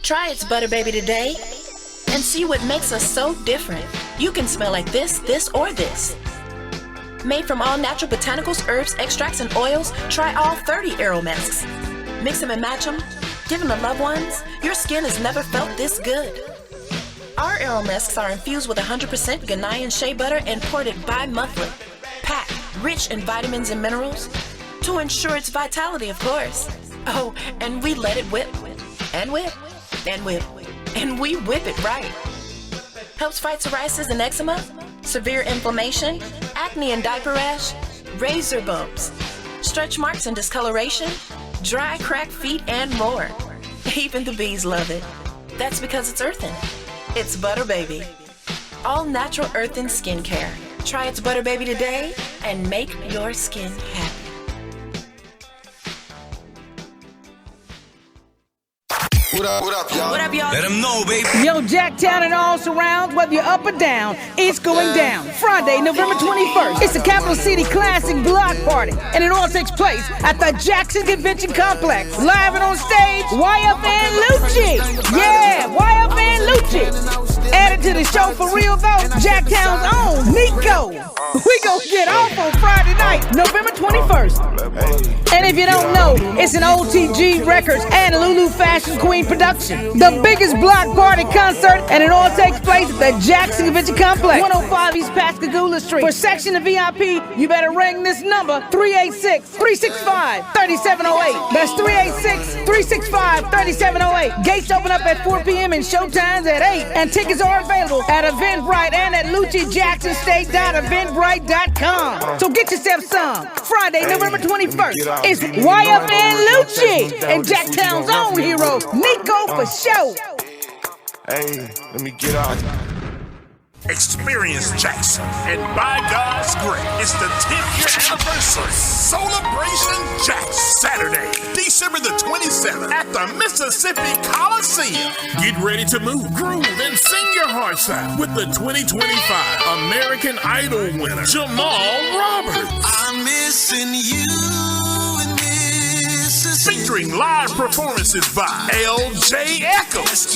Try its Butter Baby today and see what makes us so different. You can smell like this, or this. Made from all natural botanicals, herbs, extracts, and oils, try all 30 Aromasks. Mix them and match them. Give them to loved ones. Your skin has never felt this good. Our Aromasks are infused with 100% Ghanaian shea butter and ported bi-monthly. Packed, rich in vitamins and minerals to ensure its vitality, of course. Oh, and we let it whip. And whip. And whip. And we whip it right. Helps fight psoriasis and eczema, severe inflammation, acne and diaper rash, razor bumps, stretch marks and discoloration, dry, cracked feet, and more. Even the bees love it. That's because it's earthen. It's Butter Baby. All natural earthen skincare. Try its Butter Baby today and make your skin happy. What up, y'all? What up, y'all? Let them know, baby. Yo, Jacktown and all surrounds, whether you're up or down, it's going down. Friday, November 21st. It's the Capital City Classic Block Party, and it all takes place at the Jackson Convention Complex. Live and on stage, YFN Lucci. Yeah, YFN Lucci. Added to the show for real though, Jacktown's own Nico. We gon' get off on Friday night, November 21st. And if you don't know, it's an OTG Records and Lulu Fashion Queen production. The biggest block party concert, and it all takes place at the Jackson Convention Complex, 105 East Pascagoula Street. For section of VIP, you better ring this number, 386-365-3708. That's 386-365-3708. Gates open up at 4 p.m. and showtimes at 8. And tickets are available at Eventbrite and at LucciJacksonState.eventbrite.com. So get yourself some. Friday, November 21st. It's YFN Lucci and Jacktown's own hero, Nico for show. Hey, let me get out. Experience Jackson, and by God's grace, it's the 10th year anniversary Celebration Jackson, Saturday, December the 27th at the Mississippi Coliseum. Get ready to move, groove, and sing your hearts out with the 2025 American Idol winner, Jamal Roberts. I'm missing you in Mississippi. Featuring live performances by L.J. Echoes,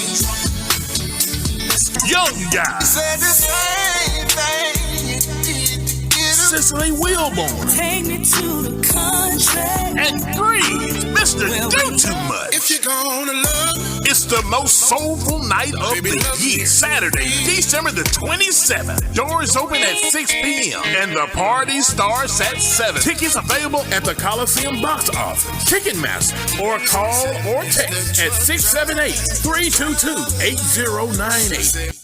Young Guy, Said the same thing you did to get Cicely Wilborn, Take me to the country. and Breeze, Mr. Do Too Much. If you're gonna love, It's the most soulful night of the year. Saturday, December the 27th. Doors open at 6 p.m. and the party starts at 7. Tickets available at the Coliseum box office, Ticketmaster, or call or text at 678-322-8098.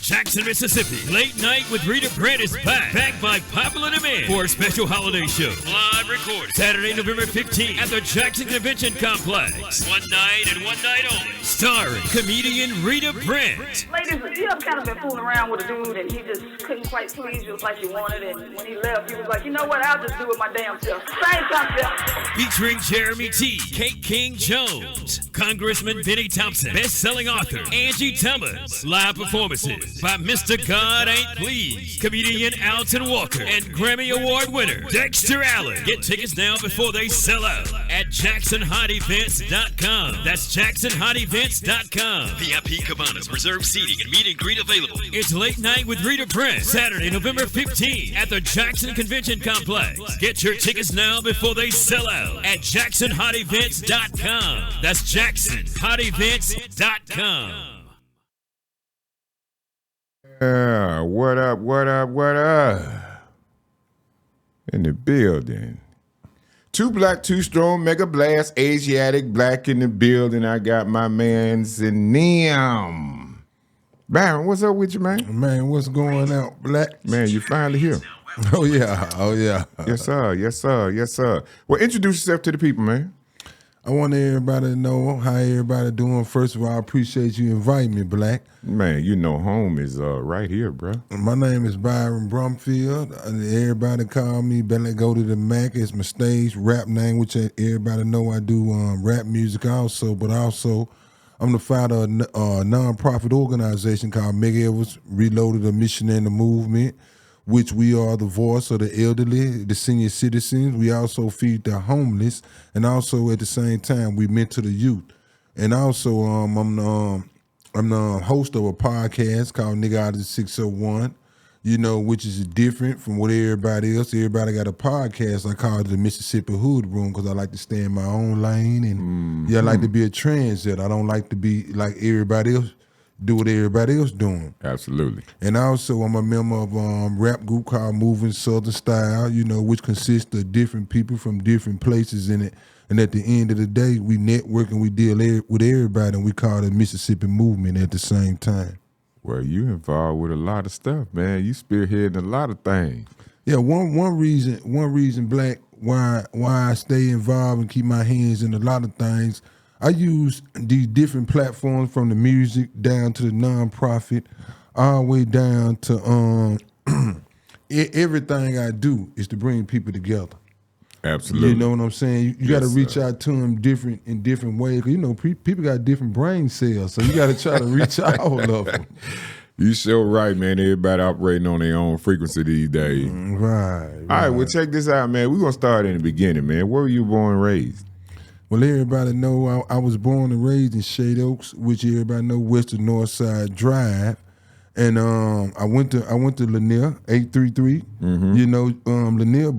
Jackson, Mississippi. Late Night with Rita Brent is back by popular demand for a special holiday show. Live recorded Saturday, November 15th at the Jackson Convention Complex. One night and one night only. Starring comedian Rita Brent. Ladies, you have kind of been fooling around with a dude and he just couldn't quite please you like you wanted, and when he left, he was like, you know what, I'll just do it my damn self. Same concept. Featuring Jeremy T, Kate King Jones, Congressman Benny Thompson, best-selling author Angie Thomas. Live performances by Mr. God Ain't Pleased, comedian Alton Walker, and Grammy Award winner Dexter Allen. Get tickets now before they sell out at JacksonHotEvents.com. That's JacksonHotEvents.com. VIP cabanas, reserved seating, and meet and greet available. It's Late Night with Rita Brent, Saturday, November 15th at the Jackson Convention Complex. Get your tickets now before they sell out at JacksonHotEvents.com. That's JacksonHotEvents.com. What up? In the building. Two black, two strong, mega blast, Asiatic black in the building. I got my man's in them. Byron, what's up with you, man? Man, what's going on, black? Man, you finally here. Oh, yeah. Yes, sir. Well, introduce yourself to the people, man. I want everybody to know how everybody doing. First of all, I appreciate you inviting me, Black. Man, you know home is right here, bro. My name is Byron Brumfield. Everybody call me Goldy the Mack. It's my stage rap name, which everybody know I do rap music also. But also, I'm the founder of a non-profit organization called Medgar Evers Reloaded, a Mission and a Movement, which we are the voice of the elderly, the senior citizens. We also feed the homeless, and also at the same time, we mentor the youth. And also, I'm the host of a podcast called Nigga Out of 601, which is different from what everybody else. Everybody got a podcast. I call it the Mississippi Hood Room because I like to stay in my own lane. And I like to be a trendsetter. I don't like to be like everybody else, do what everybody else doing. Absolutely. And also, I'm a member of a rap group called Moving Southern Style, which consists of different people from different places in it. And at the end of the day, we network and we deal with everybody, and we call it Mississippi Movement at the same time. Well, you involved with a lot of stuff, man. You spearheading a lot of things. Yeah, one reason, Black, why I stay involved and keep my hands in a lot of things. I use these different platforms from the music down to the nonprofit, all the way down to everything I do is to bring people together. Absolutely. You know what I'm saying? You got to reach out to them in different ways. People got different brain cells, so you got to try to reach all of them. You sure right, man. Everybody operating on their own frequency these days. Right. All right, well, check this out, man. We're going to start in the beginning, man. Where were you born and raised? Well, everybody know I was born and raised in Shade Oaks, which everybody know Western North Side Drive. And I went to Lanier, 833, Lanier,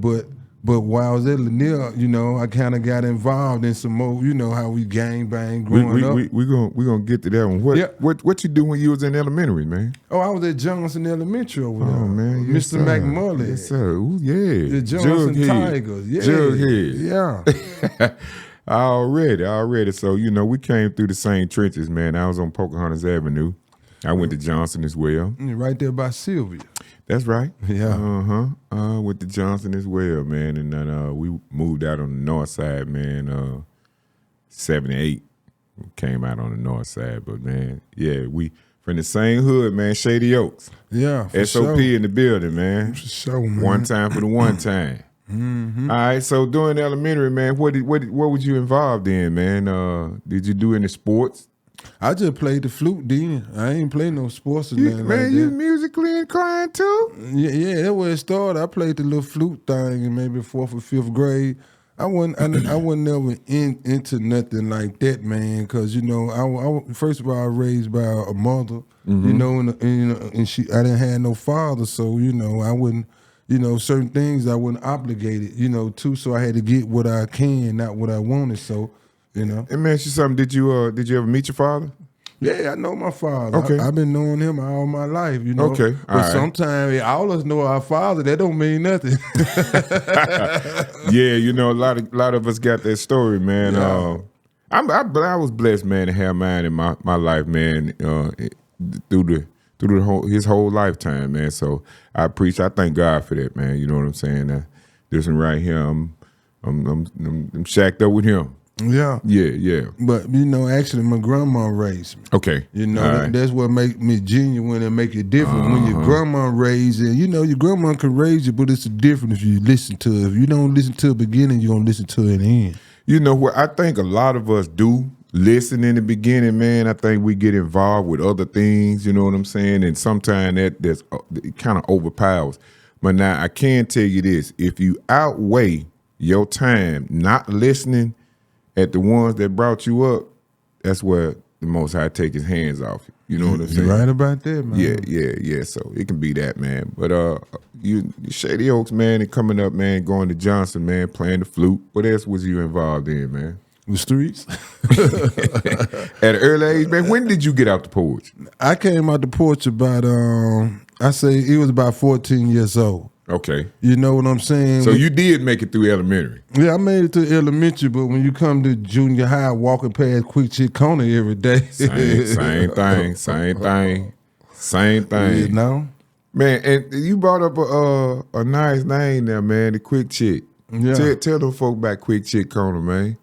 but while I was at Lanier, I kind of got involved in some more, how we gang bang growing up. We're gonna get to that one. What you do when you was in elementary, man? Oh, I was at Johnson Elementary over there. Oh, man. Yes, Mr. Mack Myrlie. Yes, sir. Ooh, yeah. The Johnson Tigers. Yeah. Jughead. Yeah. Already. So, we came through the same trenches, man. I was on Pocahontas Avenue. I went to Johnson as well. Right there by Sylvia. That's right. Yeah. Went to Johnson as well, man. And then we moved out on the north side, man, 78. Came out on the north side. But, man, yeah, we from the same hood, man, Shady Oaks. Yeah, for SOP sure. in the building, man. For sure, man. One time for the one time. Mm-hmm. All right, so during elementary, man, what was you involved in, man? Did you do any sports? I just played the flute then. I ain't play no sports or nothing. Man, like you that. musically inclined too? Yeah, that's where it started. I played the little flute thing in maybe 4th or 5th grade. I wasn't never into nothing like that, man, because I first of all I was raised by a mother, and I didn't have no father, so I wouldn't. Certain things I wasn't obligated, to, so I had to get what I can, not what I wanted. So, Let me ask you something. Did you ever meet your father? Yeah, I know my father. Okay. I've been knowing him all my life, Okay. But sometimes all of us know our father. That don't mean nothing. Yeah, a lot of us got that story, man. Yeah. I was blessed, man, to have mine in my life, man, through his whole lifetime, man. So I thank God for that, man. You know what I'm saying? This one right here, I'm shacked up with him. Yeah. Yeah. But actually my grandma raised me. Okay. That's what make me genuine and make it different. When your grandma raised you, your grandma can raise you, but it's different if you listen to it. If you don't listen to the beginning, you're gonna listen to it in the end. You know what? I think a lot of us do listen in the beginning, man. I think we get involved with other things, you know what I'm saying? And sometimes it kind of overpowers. But now I can tell you this. If you outweigh your time not listening at the ones that brought you up, that's where the Most High take his hands off you. You know what I'm saying? You're right about that, man. Yeah. So it can be that, man. But you Shady Oaks, man, and coming up, man, going to Johnson, man, playing the flute. What else was you involved in, man? The streets. At an early age, man. When did you get out the porch? I came out the porch about it was about 14 years old. Okay. You know what I'm saying? So you did make it through elementary. Yeah, I made it to elementary, but when you come to junior high, walking past Quick Chick Corner every day. Same thing. Man, and you brought up a nice name there, man, the Quick Chick. Yeah. Tell them folk about Quick Chick Corner, man.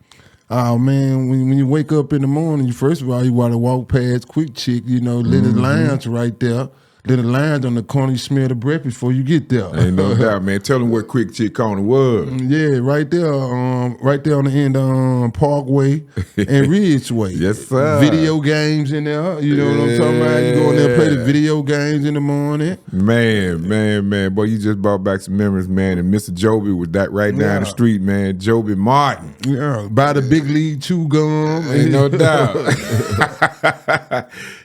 Oh, man, when you wake up in the morning, first of all, you want to walk past Quick Chick, little lounge right there. Then the lines on the corner, you smell the breath before you get there. Ain't no doubt, man. Tell them what Quick Chick Corner was. Yeah, right there on the end of Parkway and Ridgeway. Yes, sir. Video games in there. You know what I'm talking about? You go in there and play the video games in the morning. Man. Boy, you just brought back some memories, man. And Mr. Joby was that right down the street, man. Joby Martin. Yeah, buy the Big League Chew Gum. Ain't no doubt.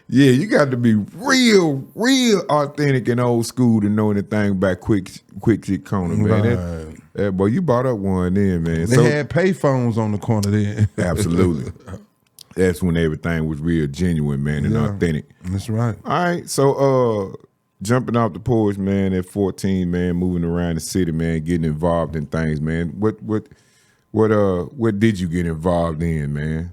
Yeah, you got to be real authentic and old school to know anything about Quick Chick Corner, man. Right. Boy, you bought up one then, man. They had pay phones on the corner then. Absolutely. That's when everything was real genuine, man, and authentic. That's right. All right, so jumping off the porch, man, at 14, man, moving around the city, man, getting involved in things, man. What did you get involved in, man?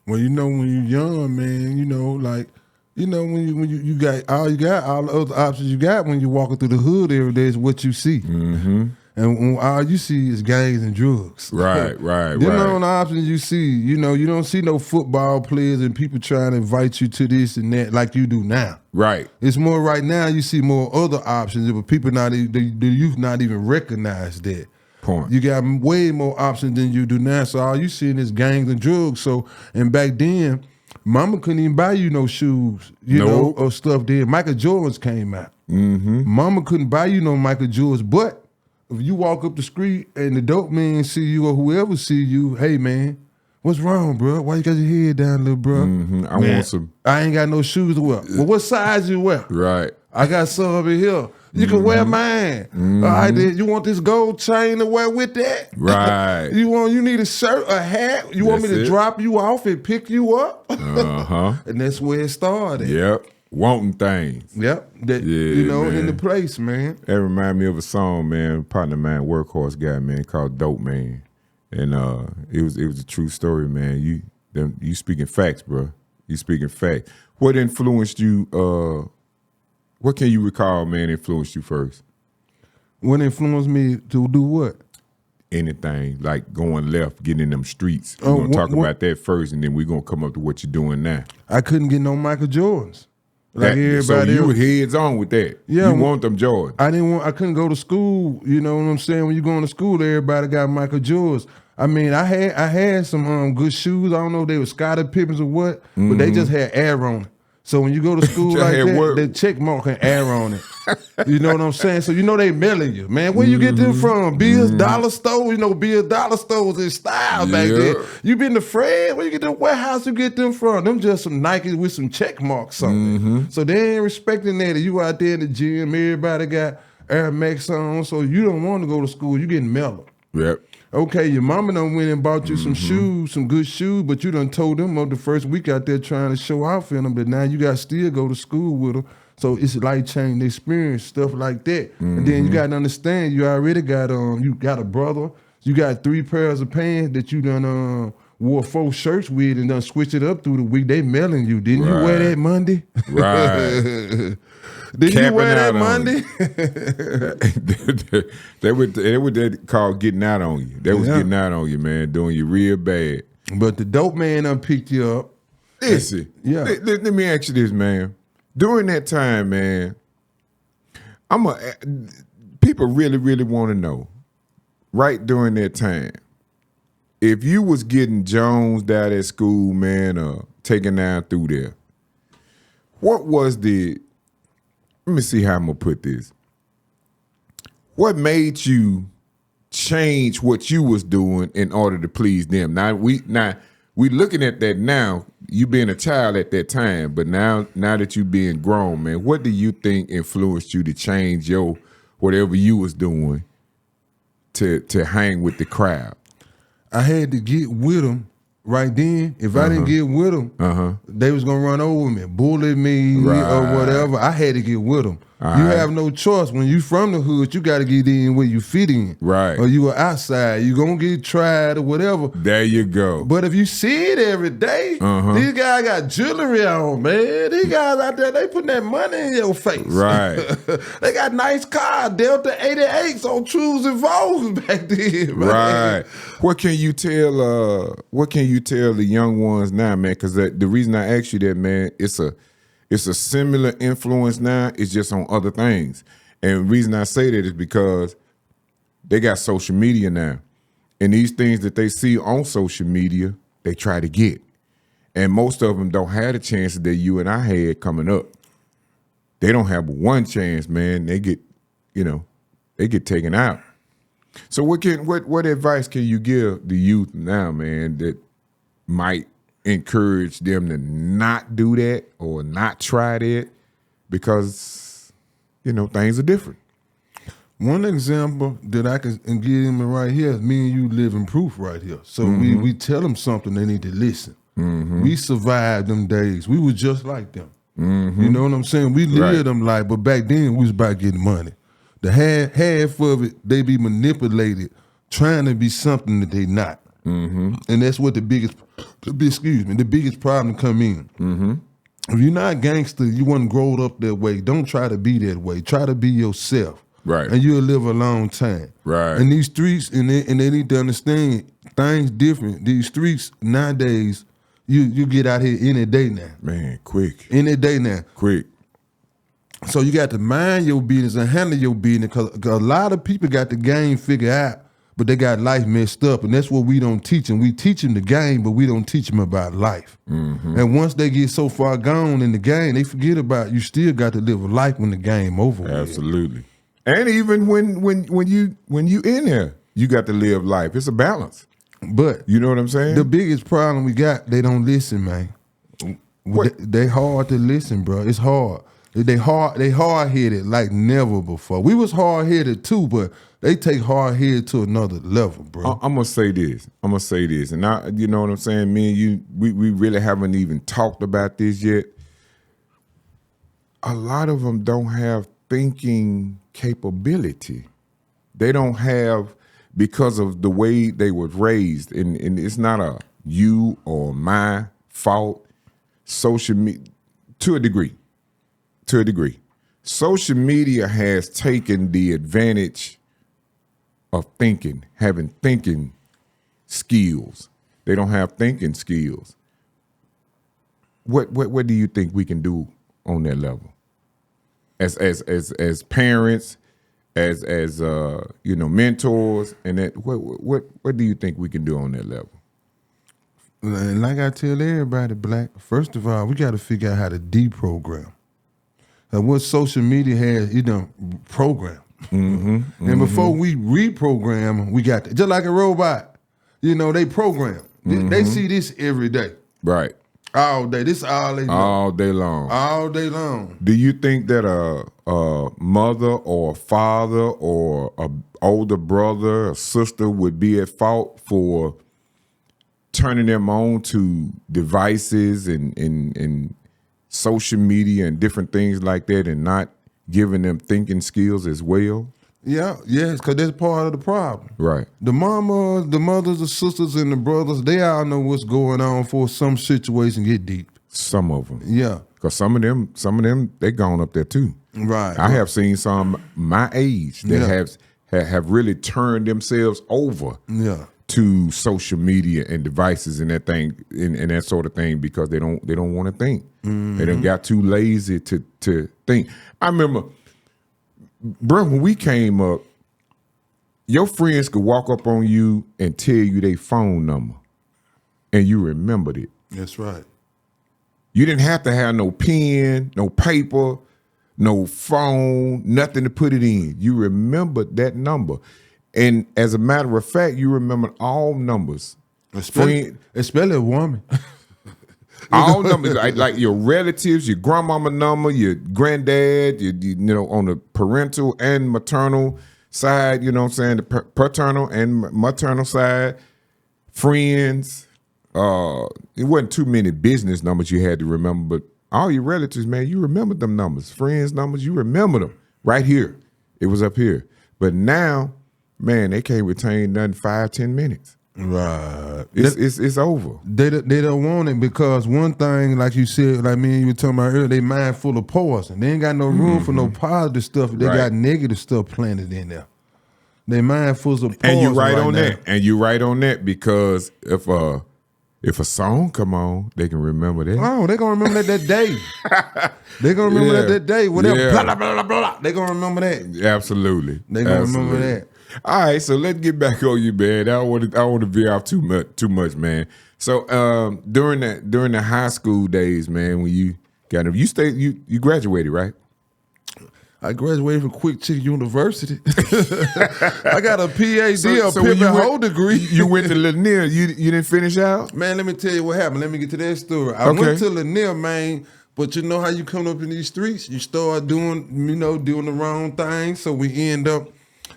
Well, you know, when you're young, man, you know, like, you know, when you got all the other options you got when you're walking through the hood every day is what you see. Mm-hmm. And when all you see is gangs and drugs. Right. You know, the options you see, you know, you don't see no football players and people trying to invite you to this and that like you do now. Right. It's more right now you see more other options, but people the youth not even recognize that. Point. You got way more options than you do now. So all you seeing is gangs and drugs. So, and back then, mama couldn't even buy you no shoes, you know, or stuff then. Michael Jordans came out. Mm-hmm. Mama couldn't buy you no Michael Jordans, but if you walk up the street and the dope man see you or whoever see you, hey man, what's wrong, bro? Why you got your head down, little bro? Mm-hmm. I want some. I ain't got no shoes to wear. Well, what size you wear? Right. I got some over here. You can wear mine. Mm-hmm. All right, then you want this gold chain to wear with that? Right. You need a shirt, a hat. You want me to drop you off and pick you up? Uh-huh. And that's where it started. Yep. Wanting things. Yep. That, you know, man. in the place, man. That remind me of a song, man, partner of mine, workhorse guy, man, called Dope Man. And it was a true story, man. You speaking facts, bro. You speaking facts. What influenced you, what can you recall, man, influenced you first? What influenced me to do what? Anything, like going left, getting in them streets. We're going to talk about that first, and then we're going to come up to what you're doing now. I couldn't get no Michael Jordans. Like everybody so you else. were heads on with that. Yeah, you want them Jordans. I couldn't go to school. You know what I'm saying? When you going to school, everybody got Michael Jordans. I mean, I had some good shoes. I don't know if they were Scottie Pippens or what, but they just had air on it. So when you go to school like that, they check mark and air on it. You know what I'm saying? So you know they mailing you. Man, where you get them from? Bill's Dollar Store? You know, Bill's Dollar Stores in style back then. You been to Fred? Where you get them warehouse you get them from? Them just some Nikes with some check marks on it. So they ain't respecting that. You out there in the gym, everybody got Air Max on, so you don't want to go to school. You getting mellow. Yep. Okay, your mama done went and bought you some shoes, some good shoes, but you done told them up the first week out there trying to show off in them, but now you got to still go to school with them. So it's a life-changing experience, stuff like that. And then you got to understand, you already got you got a brother, you got 3 pairs of pants that you done wore 4 shirts with and done switch it up through the week. They mailing you. Didn't you wear that Monday? Right. Did you wear that Monday? They would call getting out on you. They was getting out on you, man, doing you real bad. But the dope man done picked you up. Listen, let me ask you this, man. During that time, man, people really, really want to know, right during that time, if you was getting Jones out at school, man, or taken down through there, what was let me see how I'm gonna put this. What made you change what you was doing in order to please them? Now we looking at that now. You being a child at that time, but now that you being grown, man, what do you think influenced you to change your whatever you was doing to hang with the crowd? I had to get with them right then. If I didn't get with them, they was gonna run over me, bully me, or whatever. I had to get with them. You have no choice. When you from the hood, you got to get in where you fit in. Right. Or you are outside. You going to get tried or whatever. There you go. But if you see it every day, these guys got jewelry on, man. These guys out there, they putting that money in your face. Right. They got nice cars, Delta 88s on Trues and Vogues back then, man. Right. What can you tell the young ones now, man? Because the reason I asked you that, man, It's a similar influence now. It's just on other things. And the reason I say that is because they got social media now. And these things that they see on social media, they try to get. And most of them don't have the chances that you and I had coming up. They don't have one chance, man. They get, they get taken out. So what advice can you give the youth now, man, that might encourage them to not do that or not try that because, things are different? One example that I can give them right here is me and you living proof right here. So we tell them something, they need to listen. We survived them days. We were just like them. You know what I'm saying? We lived them life, but back then we was about getting money. The half of it, they be manipulated, trying to be something that they not. And that's what the biggest problem come in. If you're not gangster, you wasn't grown up that way. Don't try to be that way. Try to be yourself. Right. And you'll live a long time. Right. And these streets, and they need to understand things different. These streets nowadays, you get out here any day now. Man, quick. Any day now. Quick. So you got to mind your business and handle your business because a lot of people got the game figured out, but they got life messed up. And that's what we don't teach them. We teach them the game, but we don't teach them about life. And once they get so far gone in the game, they forget about you still got to live a life when the game over with. Absolutely. And even when you in there, you got to live life. It's a balance. But you know what I'm saying? The biggest problem we got, they don't listen, man. They hard to listen, bro. It's hard. They hard-headed like never before. We was hard-headed too, but they take hard-headed to another level, bro. I'm gonna say this. And I, you know what I'm saying? Me and you, we really haven't even talked about this yet. A lot of them don't have thinking capability. They don't have, because of the way they were raised, and it's not a you or my fault. Social media, to a degree. Social media has taken the advantage of having thinking skills. They don't have thinking skills. What do you think we can do on that level? As parents, as mentors, and that what do you think we can do on that level? And like I tell everybody, Black, first of all, we got to figure out how to deprogram. And what social media has, program. And before we reprogram, we got just like a robot. They program. They see this every day. Right. All day. This all they know. All day long. All day long. Do you think that a mother or a father or an older brother or sister would be at fault for turning them on to devices and social media and different things like that and not giving them thinking skills as well? Yes, because that's part of the problem. Right. The mamas, the mothers, the sisters, and the brothers, they all know what's going on for some situation get deep. Some of them. Yeah. Because some of them, they gone up there too. Right. I have seen some my age that have really turned themselves over to social media and devices and that thing and that sort of thing because they don't want to think. They done got too lazy to think. I remember, bro, when we came up, your friends could walk up on you and tell you their phone number, and you remembered it. That's right. You didn't have to have no pen, no paper, no phone, nothing to put it in. You remembered that number. And as a matter of fact, you remembered all numbers. Especially a woman. All numbers, like your relatives, your grandmama number, your granddad, on the parental and maternal side, you know what I'm saying, the paternal and maternal side, friends. It wasn't too many business numbers you had to remember, but all your relatives, man, you remember them numbers. Friends numbers, you remember them right here. It was up here. But now, man, they can't retain nothing 5-10 minutes. Right. It's over. They don't want it because one thing, like you said, like me and you were talking about earlier, they mind full of poison. They ain't got no room for no positive stuff. They got negative stuff planted in there. They mind full of poison. And you're right on now. that. And you're right on that because if If a song come on, they can remember that. Oh, they gonna remember that day. They gonna remember that day. Whatever, blah, blah, blah, blah, blah. They gonna remember that. Absolutely. They gonna remember that. All right, so let's get back on you, man. I don't want to veer off too much, man. So during the high school days, man, when you graduated, right? I graduated from Quick Chick University. I got a PhD, a when pivot whole degree. You went to Lanier. You didn't finish out? Man, let me tell you what happened. Let me get to that story. I went to Lanier, man, but you know how you come up in these streets? You start doing the wrong thing. So we end up,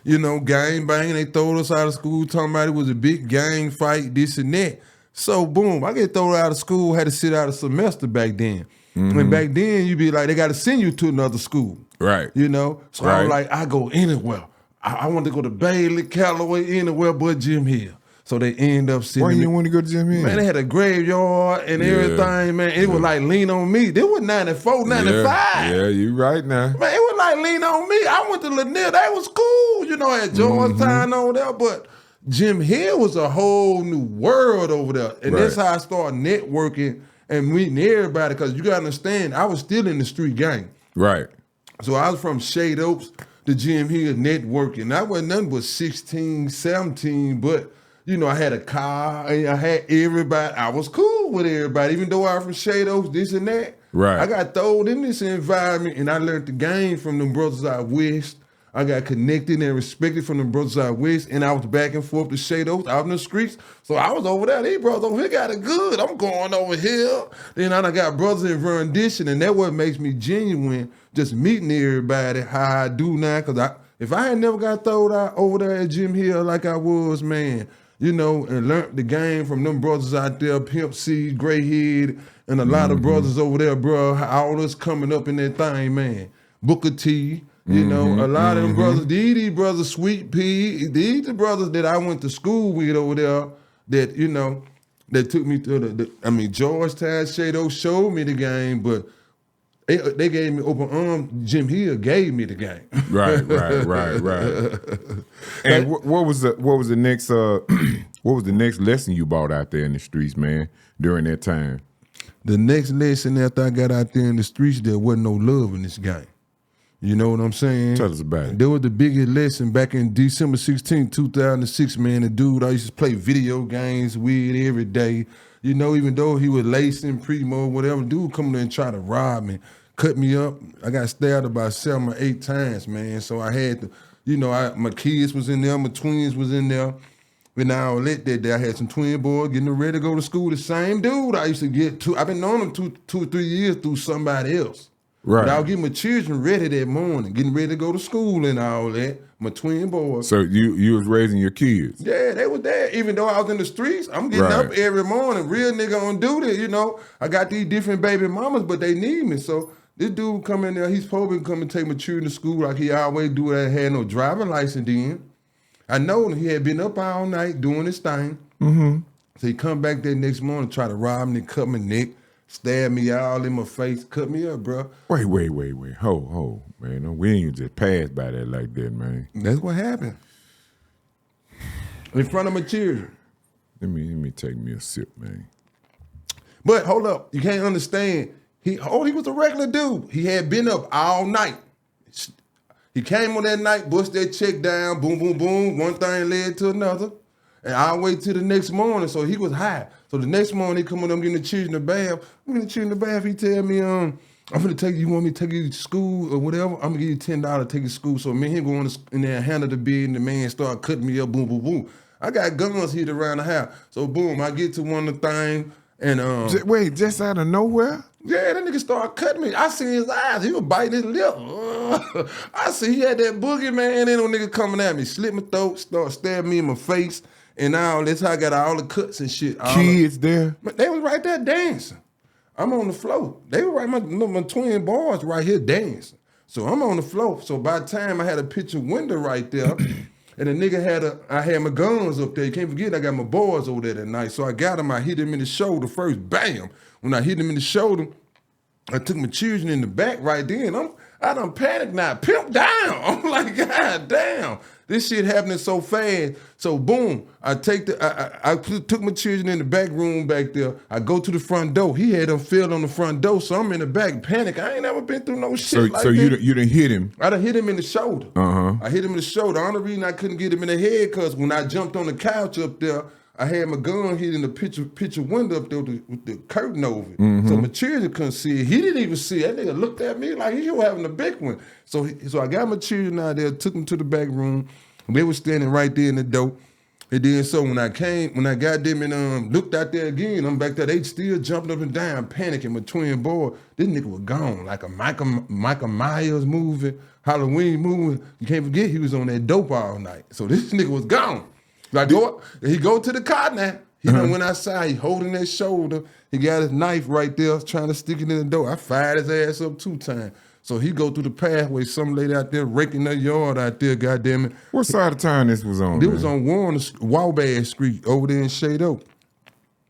gang banging. They throw us out of school, talking about it was a big gang fight, this and that. So boom, I get thrown out of school, had to sit out a semester back then. Mm-hmm. And back then, you be like, they got to send you to another school. Right. So I was like, I go anywhere. I want to go to Bailey, Callaway, anywhere but Jim Hill. So they end up sitting. Why you want to go to Jim Hill? Man, they had a graveyard and everything, man. It was like lean on me. They was 94, 95. Yeah, you right now. Man, it was like lean on me. I went to Lanier. That was cool, at Georgetown over there. But Jim Hill was a whole new world over there. And that's how I started networking and meeting everybody. Because you got to understand, I was still in the street gang. Right. So I was from Shade Oaks to Jim Hill networking. I wasn't nothing but 16, 17, but, I had a car, and I had everybody. I was cool with everybody, even though I was from Shade Oaks, this and that. Right. I got thrown in this environment, and I learned the game from them brothers out west. I got connected and respected from them brothers out west, and I was back and forth to Shade Oaks, out in the streets. So I was over there. These brothers over here got it good. I'm going over here. Then I done got brothers in rendition, and that what makes me genuine, just meeting everybody how I do now. Because if I had never got thrown out over there at Jim Hill like I was, man, and learned the game from them brothers out there, Pimp C, Grayhead, and a lot of brothers over there, bro, all us coming up in that thing, man. Booker T, a lot of them brothers, these brothers, Sweet Pea, these the brothers that I went to school with over there that, that took me to Georgetown, Shade Oaks showed me the game, but they gave me open arms. Jim Hill gave me the game. Right. And what was the next what was the next lesson you bought out there in the streets, man, during that time? The next lesson after I got out there in the streets, there wasn't no love in this game. You know what I'm saying? Tell us about it. There was the biggest lesson back in December 16, 2006, man. The dude I used to play video games with every day. Even though he was lacing, primo, whatever, dude come there and try to rob me, cut me up. I got stabbed about 7 or 8 times, man. So I had to, my kids was in there, my twins was in there. But now that day, I had some twin boys getting ready to go to school. The same dude I used to get to. I've been knowing him 2 or 3 years through somebody else. Right. But I was getting my children ready that morning, getting ready to go to school and all that. My twin boys. So you was raising your kids? Yeah, they was there. Even though I was in the streets, I'm getting up every morning. Real nigga on duty, I got these different baby mamas, but they need me. So this dude come in there, he's supposed to come and take my children to school like he always do. I had no driving license then. I know he had been up all night doing his thing. Mm-hmm. So he come back that next morning, try to rob me, cut my neck, stab me all in my face, cut me up, bro. Wait. Ho, man. No, we ain't just pass by that like that, man. That's what happened. In front of my children. Let me take me a sip, man. But hold up, you can't understand. He was a regular dude. He had been up all night. He came on that night, bust that check down, boom, boom, boom. One thing led to another. And I'll wait till the next morning. So he was high. So the next morning, he come on, I'm getting the children in the bath. I'm getting the children in the bath. He tell me, I'm going to take you, want me to take you to school or whatever? I'm going to give you $10 to take you to school. So me and him going in there and handle the bed, and the man start cutting me up, boom, boom, boom. I got guns hid around the house. So boom, I get to one of the things, and wait, just out of nowhere? Yeah, that nigga started cutting me. I seen his eyes. He was biting his lip. I see he had that boogie, man. Ain't no nigga coming at me. Slit my throat, start stabbing me in my face. And now that's how I got all the cuts and shit. Kids there? They was right there dancing. I'm on the floor. They were right, my twin boys right here dancing. So I'm on the floor. So by the time I had a picture window right there, and the nigga I had my guns up there. You can't forget I got my boys over there that night. So I got him, I hit him in the shoulder first, bam. When I hit him in the shoulder, I took my children in the back right then. I done panicked now, pimp down. I'm like, God damn. This shit happening so fast. So boom, I took my children in the back room back there. I go to the front door. He had them filled on the front door, so I'm in the back, panic. I ain't never been through no shit like that. So you done hit him? I done hit him in the shoulder. Uh-huh. I hit him in the shoulder. The only reason I couldn't get him in the head because when I jumped on the couch up there, I had my gun hit in the picture window up there with the curtain over it. Mm-hmm. So my children couldn't see it. He didn't even see it. That nigga looked at me like he was having a big one. So I got my children out there, took them to the back room. They were standing right there in the door. And then so when I got them and looked out there again, I'm back there, they still jumping up and down, panicking. My twin boy, this nigga was gone. Like a Michael Myers movie, Halloween movie. You can't forget he was on that dope all night. So this nigga was gone. Like he go to the car now. He done went outside, he holding that shoulder. He got his knife right there, trying to stick it in the door. I fired his ass up 2 times. So he go through the pathway, some lady out there raking her yard out there, goddamn it. What side of town this was on? This was on Wabash Street over there in Shade Oak.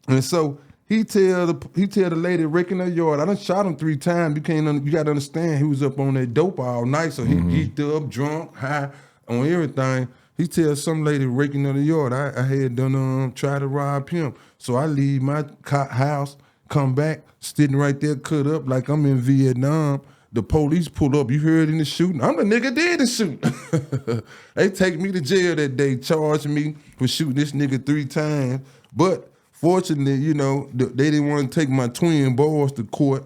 And so he tell the lady raking her yard, I done shot him 3 times. You gotta understand, he was up on that dope all night, so he geeked up, drunk, high, on everything. He tells some lady raking her yard, I had done try to rob him. So I leave my house, come back, sitting right there cut up like I'm in Vietnam. The police pull up. You heard in the shooting. I'm the nigga did the shoot. They take me to jail that day, charge me for shooting this nigga 3 times. But fortunately, you know, they didn't want to take my twin boys to court,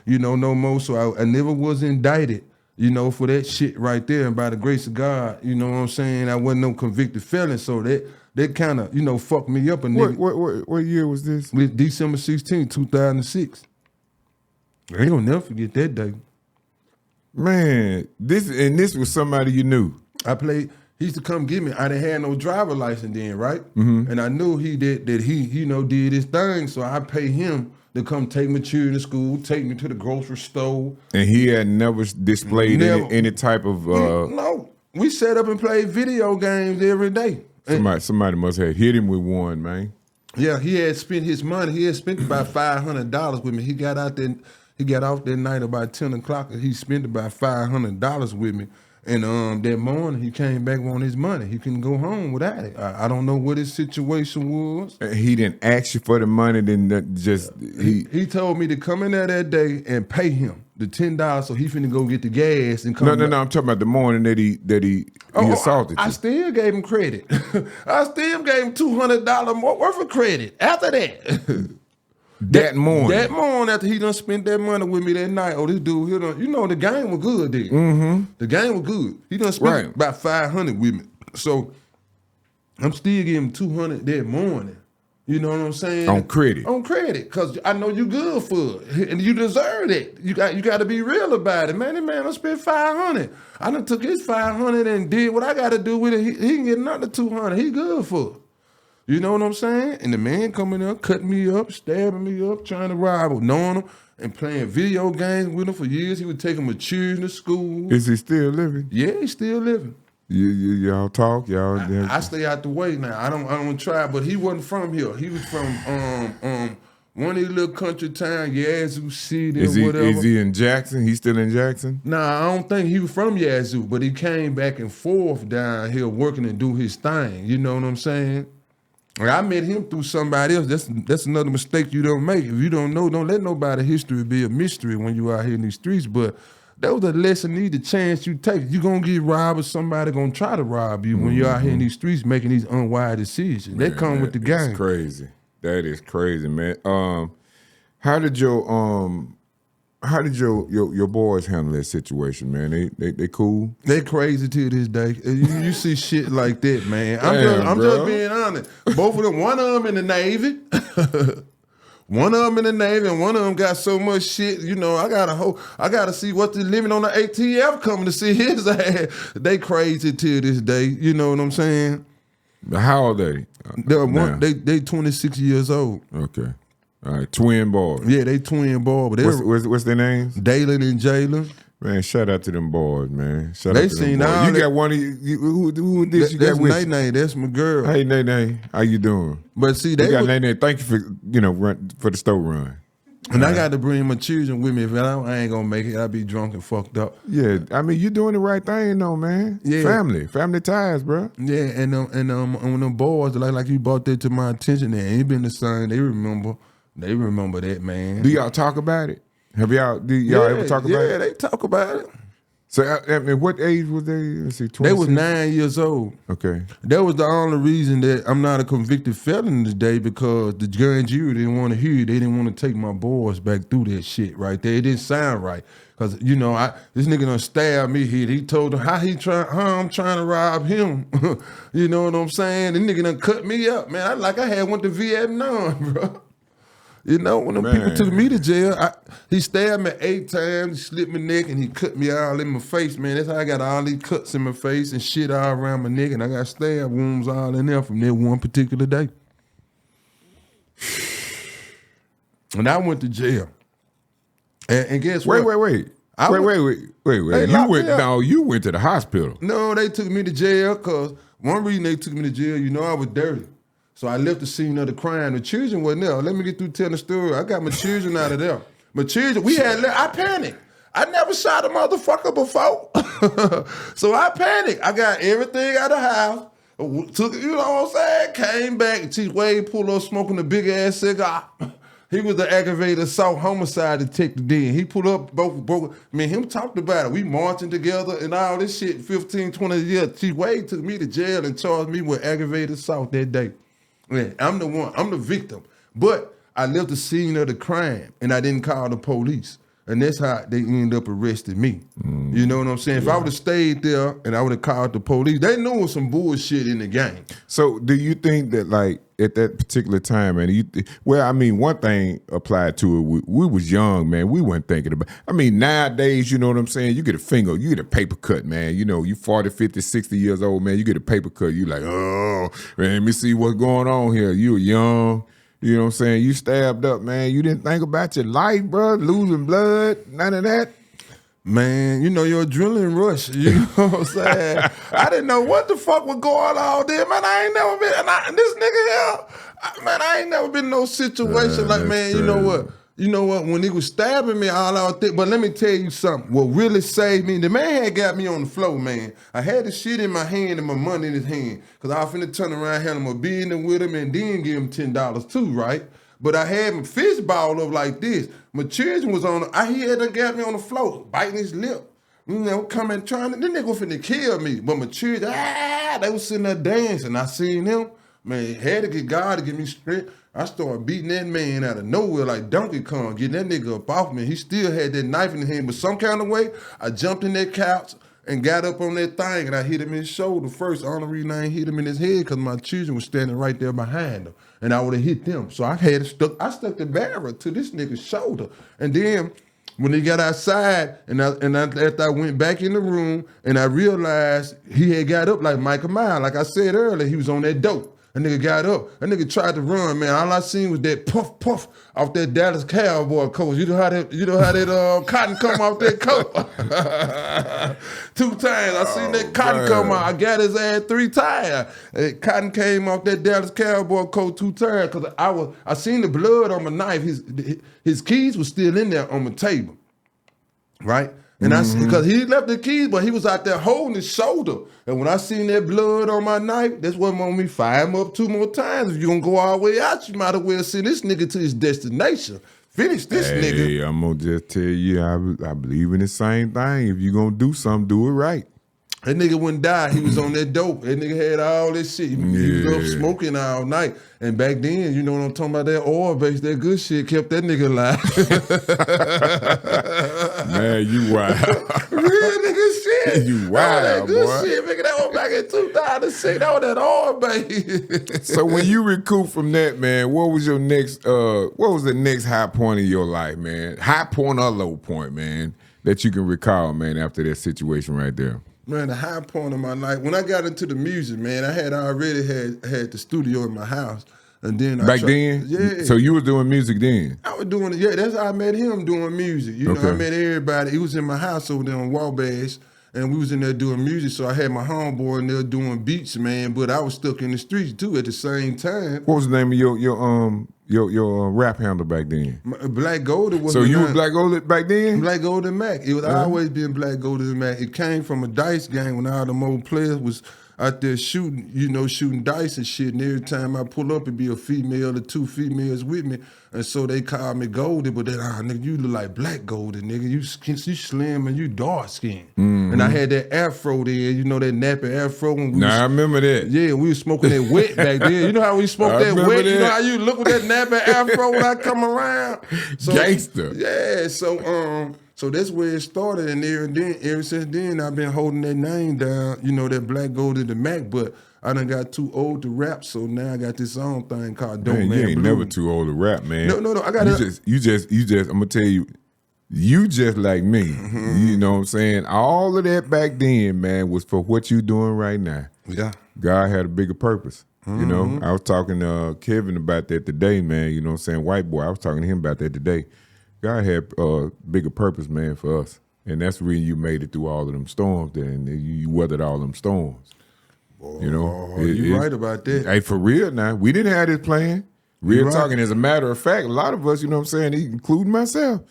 you know, no more. So I never was indicted, you know, for that shit right there. And by the grace of God, you know what I'm saying? I wasn't no convicted felon. So that kind of, you know, fucked me up. What year was this? December 16, 2006. I ain't gonna never forget that day. Man, this was somebody you knew. He used to come get me. I didn't have no driver license then, right? Mm-hmm. And I knew he did his thing, so I pay him to come take my children to school, take me to the grocery store. And he had never displayed any type of No. We sat up and played video games every day. Somebody must have hit him with one, man. Yeah, he had spent his money. He had spent about $500 with me. He got out there. He got off that night about 10 o'clock and he spent about $500 with me. And that morning he came back on his money. He couldn't go home without it. I don't know what his situation was. He didn't ask you for the money, then just he told me to come in there that day and pay him the $10 so he finna go get the gas and come. No, I'm talking about the morning that he assaulted you. I still gave him credit. I still gave him $200 more worth of credit after that. That morning after he done spent that money with me that night. Oh, this dude here done, you know, the game was good then. Mm-hmm. The game was good. He done spent about $500 with me. So I'm still giving him $200 that morning. You know what I'm saying? On credit. On credit, because I know you good for it. And you deserve it. You got to be real about it. Man, that man done spent $500. I done took his $500 and did what I got to do with it. He can get another $200. He good for it. You know what I'm saying? And the man coming up, cutting me up, stabbing me up, trying to rob, knowing him, and playing video games with him for years. He would take him to children to school. Is he still living? Yeah, he's still living. Y'all talk, y'all. I stay out the way now. I don't try, but he wasn't from here. He was from one of these little country town, Yazoo City or whatever. Is he in Jackson? He's still in Jackson? Nah, I don't think he was from Yazoo, but he came back and forth down here working and do his thing. You know what I'm saying? I met him through somebody else. That's another mistake you don't make. If you don't know, don't let nobody history be a mystery when you out here in these streets. But that was a lesson needed, chance you take. You gonna get robbed or somebody gonna try to rob you when you're out here in these streets making these unwise decisions. Man, they come with the game. That's crazy. That is crazy, man. How did your boys handle that situation, man? They cool? They crazy to this day. You see shit like that, man. I'm just being honest. Both of them, one of them in the Navy. One of them in the Navy, and one of them got so much shit. You know, I gotta see what's the limit on the ATF coming to see his ass. They crazy to this day. You know what I'm saying? How old are they? They 26 years old. Okay. All right, twin boys. Yeah, they twin boys. But what's their names? Dalen and Jalen. Man, shout out to them boys, man. Shout they out to seen them boys. all You that. got one of you. Who did you got with you? Nene. That's my girl. Hey, Nene, how you doing? But see, Nene, thank you for for the store run. And I got to bring my children with me. If I ain't gonna make it, I'll be drunk and fucked up. Yeah, I mean, you doing the right thing though, man. Yeah. Family ties, bro. Yeah, and when them boys, like you brought that to my attention, they ain't been the same. They remember that, man. Do y'all talk about it? Do y'all ever talk about it? Yeah, they talk about it. So, I mean, what age was they? Let's see, 26? They was 9 years old. Okay. That was the only reason that I'm not a convicted felon today, because the grand jury didn't want to hear it. They didn't want to take my boys back through that shit right there. It didn't sound right. Because, you know, this nigga done stabbed me here. He told them how I'm trying to rob him. You know what I'm saying? The nigga done cut me up, man. I had went to Vietnam, bro. You know, when them people took me to jail, he stabbed me 8 times, he slit my neck, and he cut me all in my face, man. That's how I got all these cuts in my face and shit all around my neck, and I got stab wounds all in there from that one particular day. And I went to jail. And guess what? Wait. You went to the hospital. No, they took me to jail because one reason they took me to jail, you know, I was dirty. So I left the scene of the crime. The children wasn't there. Let me get through telling the story. I got my children out of there. My children, I panicked. I never shot a motherfucker before. So I panicked. I got everything out of the house. Took, you know what I'm saying? Came back. Chief Wade pulled up smoking a big ass cigar. He was the aggravated assault homicide detective then. He pulled up him talked about it. We marching together and all this shit 15, 20 years. Chief Wade took me to jail and charged me with aggravated assault that day. Yeah, I'm the victim. But I left the scene of the crime and I didn't call the police. And that's how they ended up arresting me. You know what I'm saying? If I would have stayed there and I would have called the police, they knew it was some bullshit in the game. So do you think that, like, at that particular time, man, one thing applied to it, we was young, man. We weren't thinking about, nowadays, you know what I'm saying? You get a paper cut, man. You know, you 40, 50, 60 years old, man. You get a paper cut. You like, oh, man, let me see what's going on here. You were young. You know what I'm saying? You stabbed up, man. You didn't think about your life, bro, losing blood, none of that. Man, you know, your adrenaline rush, you know what I'm saying? I didn't know what the fuck was going on there, man. I ain't never been, this nigga here, I ain't never been in no situation like, man, you know what, when he was stabbing me all out there, but let me tell you something, what really saved me, the man had got me on the floor, man. I had the shit in my hand and my money in his hand, because I was finna turn around, hand him a business with him, and then give him $10 too, right? But I had my fist ball up like this. My children was he had to got me on the floor, biting his lip. You know, coming trying to, this nigga was finna kill me. But my children, they was sitting there dancing. I seen him, man, had to get God to give me strength. I started beating that man out of nowhere like Donkey Kong, getting that nigga up off me. He still had that knife in his hand, but some kind of way, I jumped in that couch and got up on that thing, and I hit him in his shoulder first. The only reason I ain't hit him in his head because my children was standing right there behind him, and I would have hit them. So I stuck the barrel to this nigga's shoulder. And then when he got outside, after I went back in the room, and I realized he had got up like Michael Myers. Like I said earlier, he was on that dope. That nigga got up. That nigga tried to run, man. All I seen was that puff off that Dallas Cowboy coat. You know how that cotton come off that coat? 2 times. I seen that cotton come out. I got his ass 3 times. That cotton came off that Dallas Cowboy coat 2 times because I seen the blood on my knife. His keys was still in there on my table, right? And because he left the keys, but he was out there holding his shoulder. And when I seen that blood on my knife, that's what made me fire him up 2 more times. If you gonna go all the way out, you might as well send this nigga to his destination. Finish this nigga. Hey, I'm gonna just tell you, I believe in the same thing. If you gonna do something, do it right. That nigga wouldn't die. He was on that dope. That nigga had all this shit. He was up smoking all night. And back then, you know what I'm talking about, that oil base, that good shit kept that nigga alive. Man, you wild. Real nigga shit. You wild, that good boy. shit, nigga. That was back in 2006. That was that oil base. So when you recoup from that, man, what was the next high point of your life, man? High point or low point, man, that you can recall, man, after that situation right there? Man, the high point of my life, when I got into the music, man, I had already had the studio in my house. And then back then? Yeah. So you was doing music then? I was doing it, yeah. That's how I met him, doing music. You know, I met everybody. He was in my house over there on Wabash, and we was in there doing music. So I had my homeboy in there doing beats, man, but I was stuck in the streets too at the same time. What was the name of your your rap handle back then? Black Goldy was. So you was Black Goldy back then? Black Goldy Mack. It was always been Black Goldy Mack. It came from a dice game when all them old players was out there shooting, shooting dice and shit. And every time I pull up, it'd be a female or two females with me. And so they called me Goldy, but then, nigga, you look like Black Goldy, nigga. You slim and you dark skinned. Mm-hmm. And I had that afro there, that nappy afro. I remember that. Yeah, we was smoking that wet back then. You know how we smoked that wet? That. You know how you look with that nappy afro when I come around? So, gangster. Yeah, so that's where it started, and ever since then, I've been holding that name down, that Black Goldy the Mack, but I done got too old to rap, so now I got this own thing called Dope Man you ain't Blue. never too old to rap, man. No, I got You just, I'm gonna tell you, you just like me. Mm-hmm. You know what I'm saying? All of that back then, man, was for what you doing right now. Yeah. God had a bigger purpose. Mm-hmm. I was talking to Kevin about that today, man. You know what I'm saying? White boy, I was talking to him about that today. God had a bigger purpose, man, for us. And that's the reason you made it through all of them storms, and you weathered all them storms. Oh, you're right about that. Hey, for real now. We didn't have this plan. Real talking. As a matter of fact, a lot of us, you know what I'm saying, including myself,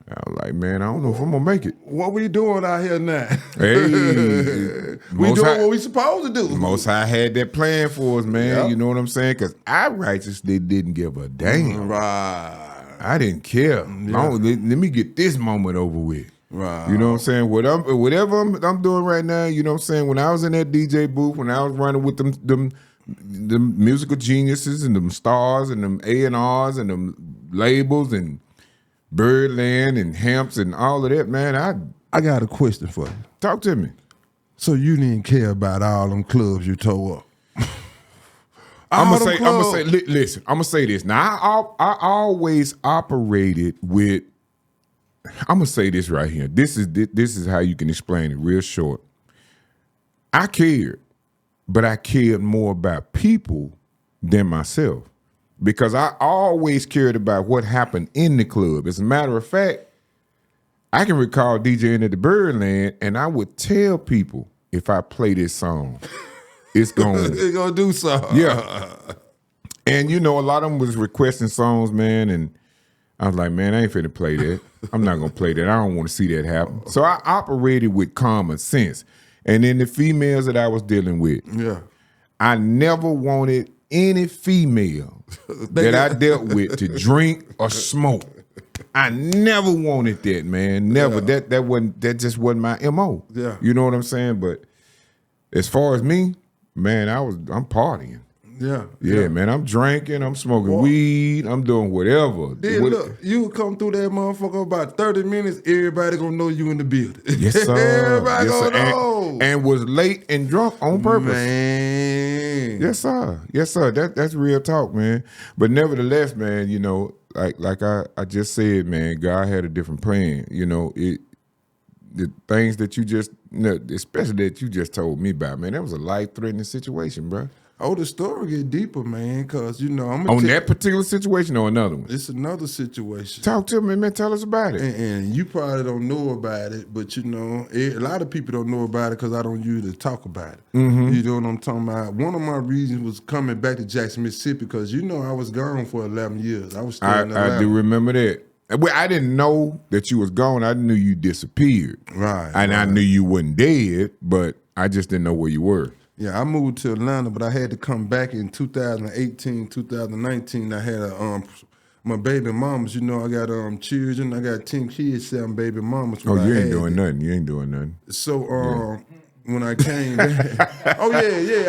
I was like, man, I don't know if I'm going to make it. What we doing out here now? Hey. we doing what we supposed to do. Most High had that plan for us, man. Yep. You know what I'm saying? Because I righteously didn't give a damn. Right. I didn't care. Yeah. Let me get this moment over with. Right. You know what I'm saying? Whatever I'm doing right now, you know what I'm saying? When I was in that DJ booth, when I was running with them musical geniuses and them stars and them A&Rs and them labels and Birdland and Hamps and all of that, man, I got a question for you. Talk to me. So you didn't care about all them clubs you tore up? I'm gonna say this. Now I always operated with. I'm gonna say this right here. This is how you can explain it real short. I cared, but I cared more about people than myself, because I always cared about what happened in the club. As a matter of fact, I can recall DJing at the Birdland, and I would tell people, if I play this song, it's gonna do something. Yeah. And a lot of them was requesting songs, man, and I was like, man, I ain't finna play that. I'm not gonna play that. I don't want to see that happen. So I operated with common sense. And then the females that I was dealing with, I never wanted any female that I dealt with to drink or smoke. I never wanted that, man. Never. Yeah. That just wasn't my MO. Yeah. You know what I'm saying? But as far as me, man, I'm partying. Yeah, man. I'm drinking, I'm smoking weed, I'm doing whatever. Then look, you come through that motherfucker about 30 minutes, everybody gonna know you in the building. Yes, sir. Everybody gonna know. And was late and drunk on purpose. Man. Yes, sir. Yes, sir. That's real talk, man. But nevertheless, man, like I just said, man, God had a different plan. The things that you just, especially that you just told me about, man, that was a life-threatening situation, bro. Oh, the story get deeper, man, because, on that particular situation or another one? It's another situation. Talk to me, man. Tell us about it. And you probably don't know about it, but, a lot of people don't know about it because I don't usually talk about it. Mm-hmm. You know what I'm talking about? One of my reasons was coming back to Jackson, Mississippi, because, I was gone for 11 years. I was still in Atlanta. I do remember that. Well, I didn't know that you was gone. I knew you disappeared. Right. And I knew you wasn't dead, but I just didn't know where you were. Yeah, I moved to Atlanta, but I had to come back in 2018, 2019. I had my baby mamas. I got children. I got 10 kids, 7 baby mamas. Oh, you ain't doing nothing. You ain't doing nothing. So when I came back,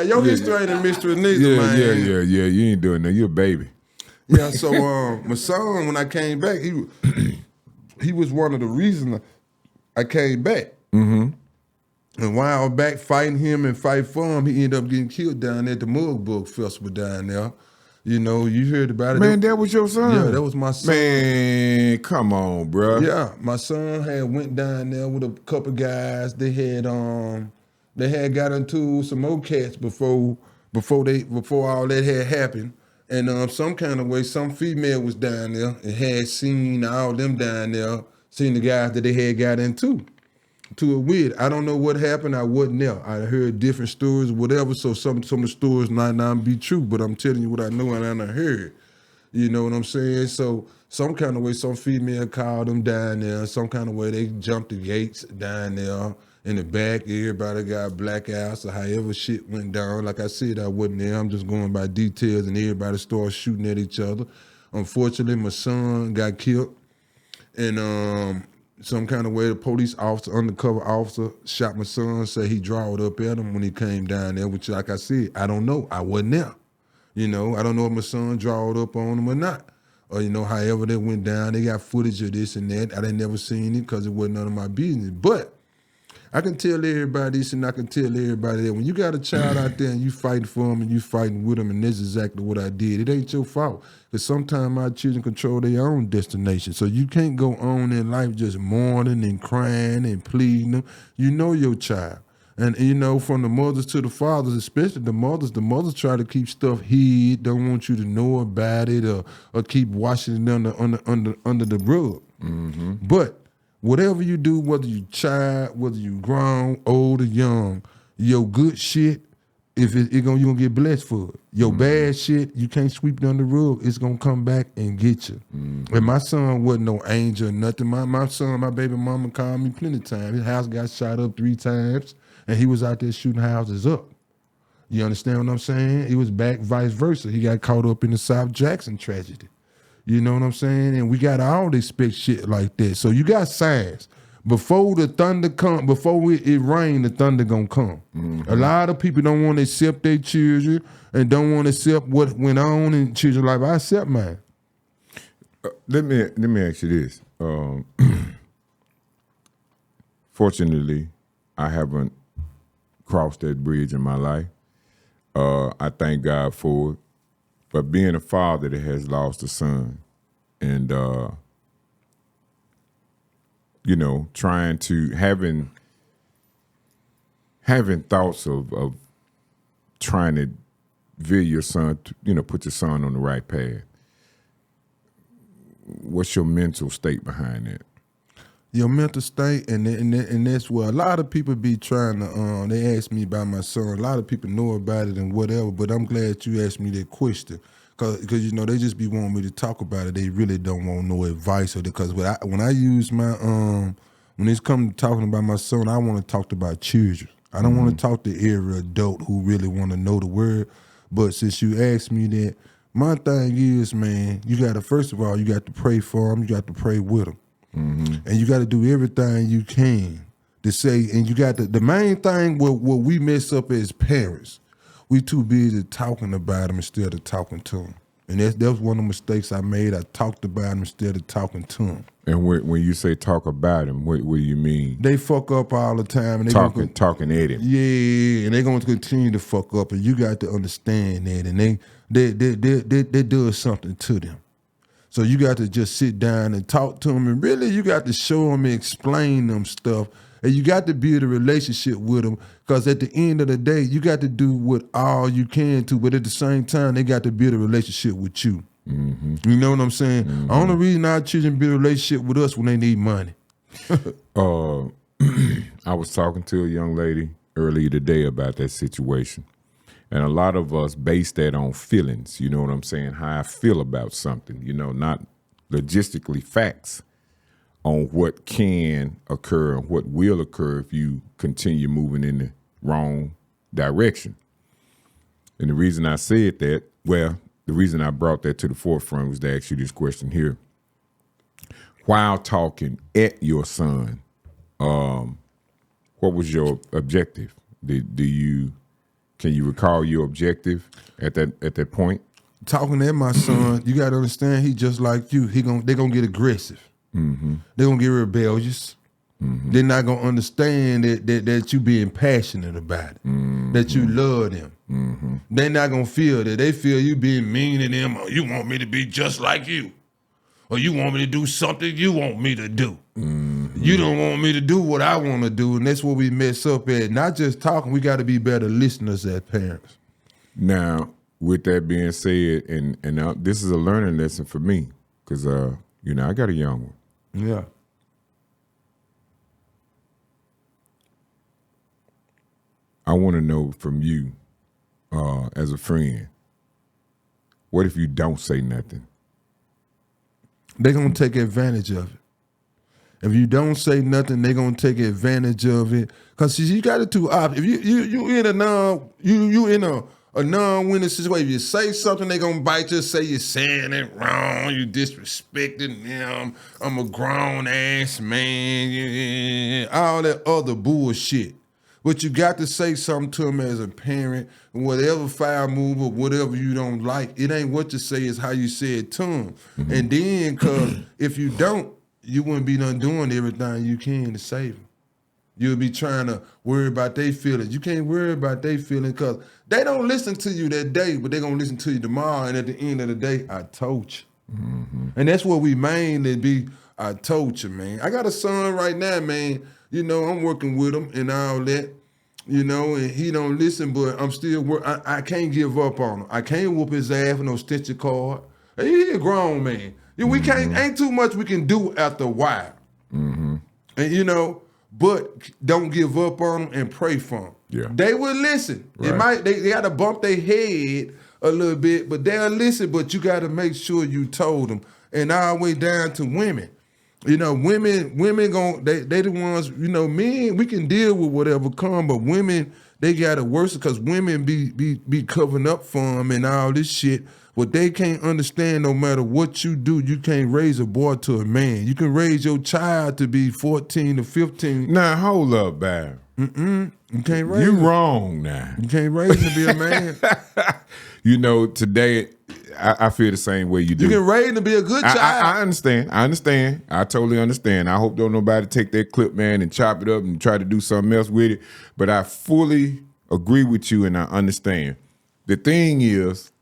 your history ain't a mystery neither, man. Yeah. You ain't doing nothing. You're a baby. Yeah. So my son, when I came back, he was one of the reasons I came back. Mm-hmm. And while I was back fighting him and fight for him, he ended up getting killed down there at the Mugbook Festival down there. You heard about it. Man, that was your son? Yeah, that was my son. Man, come on, bro. Yeah, my son had went down there with a couple guys. They had got into some more cats before all that had happened. And some kind of way, some female was down there and had seen all them down there, seen the guys that they had got into it with. I don't know what happened. I wasn't there. I heard different stories, whatever. So some of the stories might not be true, but I'm telling you what I know and I heard. You know what I'm saying? So some kind of way, some female called them down there. Some kind of way they jumped the gates down there. In the back, everybody got blackouts or however shit went down. Like I said, I wasn't there. I'm just going by details, and everybody started shooting at each other. Unfortunately, my son got killed. And some kind of way, the police officer, undercover officer, shot my son, said he drawed up at him when he came down there, which, like I said, I don't know. I wasn't there. You know, I don't know if my son drawed up on him or not. Or, you know, however that went down, they got footage of this and that. I didn't never seen it because it wasn't none of my business. But I can tell everybody this and I can tell everybody that. When you got a child out there and you fighting for him and you fighting with him, and that's exactly what I did, it ain't your fault. Because sometimes our children control their own destination. So you can't go on in life just mourning and crying and pleading them. You know your child. And, you know, from the mothers to the fathers, especially the mothers try to keep stuff hid, don't want you to know about it or keep washing it under the rug. Mm-hmm. But whatever you do, whether you child, whether you grown, old or young, your good shit, if you're gonna get blessed for it. Your bad shit, you can't sweep it under the rug. It's gonna come back and get you. And my son wasn't no angel or nothing. My son, my baby mama called me plenty of times. His house got shot up 3 times. And he was out there shooting houses up. You understand what I'm saying? He was back vice versa. He got caught up in the South Jackson tragedy. You know what I'm saying? And we got all this expect shit like that. So you got signs. Before the thunder come, before it rain, the thunder gonna come. Mm-hmm. A lot of people don't want to accept their children and don't want to accept what went on in children's life. I accept mine. Let me ask you this. Fortunately, I haven't crossed that bridge in my life. I thank God for it. But being a father that has lost a son and, you know, trying to, having thoughts of trying to veer your son, you know, put your son on the right path. What's your mental state behind that? Your mental state, and that's where a lot of people be trying to, they ask me about my son. A lot of people know about it and whatever, but I'm glad you asked me that question. Because you know, they just be wanting me to talk about it. They really don't want no advice. Because when I use my, when it's come to talking about my son, I want to talk about children. I don't want to talk to every adult who really want to know the word. But since you asked me that, my thing is, man, you got to, first of all, you got to pray for them. You got to pray with them. Mm-hmm. And you got to do everything you can to say, and you got the main thing what we mess up as parents, we too busy talking about them instead of talking to them. And that was one of the mistakes I made. I talked about them instead of talking to them. And when you say talk about them, what do you mean? They fuck up all the time. And talking at him. Yeah, and they're going to continue to fuck up, and you got to understand that. And they do something to them. So you got to just sit down and talk to them, and really you got to show them and explain them stuff, and you got to build a relationship with them, because at the end of the day, you got to do what all you can to, but at the same time, they got to build a relationship with you. Mm-hmm. You know what I'm saying? Mm-hmm. The only reason our children build a relationship with us when they need money. I was talking to a young lady earlier today about that situation. And a lot of us base that on feelings, you know what I'm saying, how I feel about something, you know, not logistically facts on what can occur and what will occur if you continue moving in the wrong direction. And the reason I said that, well, the reason I brought that to the forefront was to ask you this question here. While talking at your son, what was your objective? Can you recall your objective at that point? Talking at my son, you got to understand, he just like you. They're gonna get aggressive. Mm-hmm. They're gonna get rebellious. Mm-hmm. They're not gonna understand that you being passionate about it, mm-hmm. that you love them. Mm-hmm. They're not gonna feel that. They feel you being mean to them, or you want me to be just like you, or you want me to do something you want me to do. Mm-hmm. You don't want me to do what I want to do, and that's what we mess up at. Not just talking, we got to be better listeners as parents. Now, with that being said, and this is a learning lesson for me, because you know, I got a young one. Yeah. I want to know from you, as a friend, what if you don't say nothing they're going to take advantage of it. If you don't say nothing, they're going to take advantage of it. Because you got the two options. If you in a non-winning situation, if you say something, they're going to bite you, say you're saying it wrong, you disrespecting them, I'm a grown-ass man, all that other bullshit. But you got to say something to them as a parent, whatever foul move or whatever you don't like, it ain't what you say, it's how you say it to them. Mm-hmm. And then, because if you don't, you wouldn't be done doing everything you can to save them. You'll be trying to worry about their feelings. You can't worry about their feelings because they don't listen to you that day, but they're going to listen to you tomorrow. And at the end of the day, I told you. Mm-hmm. And that's what we mainly be, I told you, man. I got a son right now, man. You know, I'm working with him and all that, you know, and he don't listen, but I'm still I can't give up on him. I can't whoop his ass with no stitcher card. He a grown man. We can't, ain't too much we can do after a while. Mm-hmm. And, you know, but don't give up on them and pray for them. Yeah. They will listen. Right. They got to bump their head a little bit, but they'll listen, but you got to make sure you told them. And all the way down to women. You know, women they the ones, you know, men, we can deal with whatever come, but women, they got it worse because women be covering up for them and all this shit. But they can't understand no matter what you do, you can't raise a boy to a man. You can raise your child to be 14 or 15. Now, hold up, Byron. You can't raise him. You wrong now. You can't raise him to be a man. You know, today, I feel the same way you do. You can raise him to be a good child. I understand. I totally understand. I hope don't nobody take that clip, man, and chop it up and try to do something else with it. But I fully agree with you and I understand. The thing is,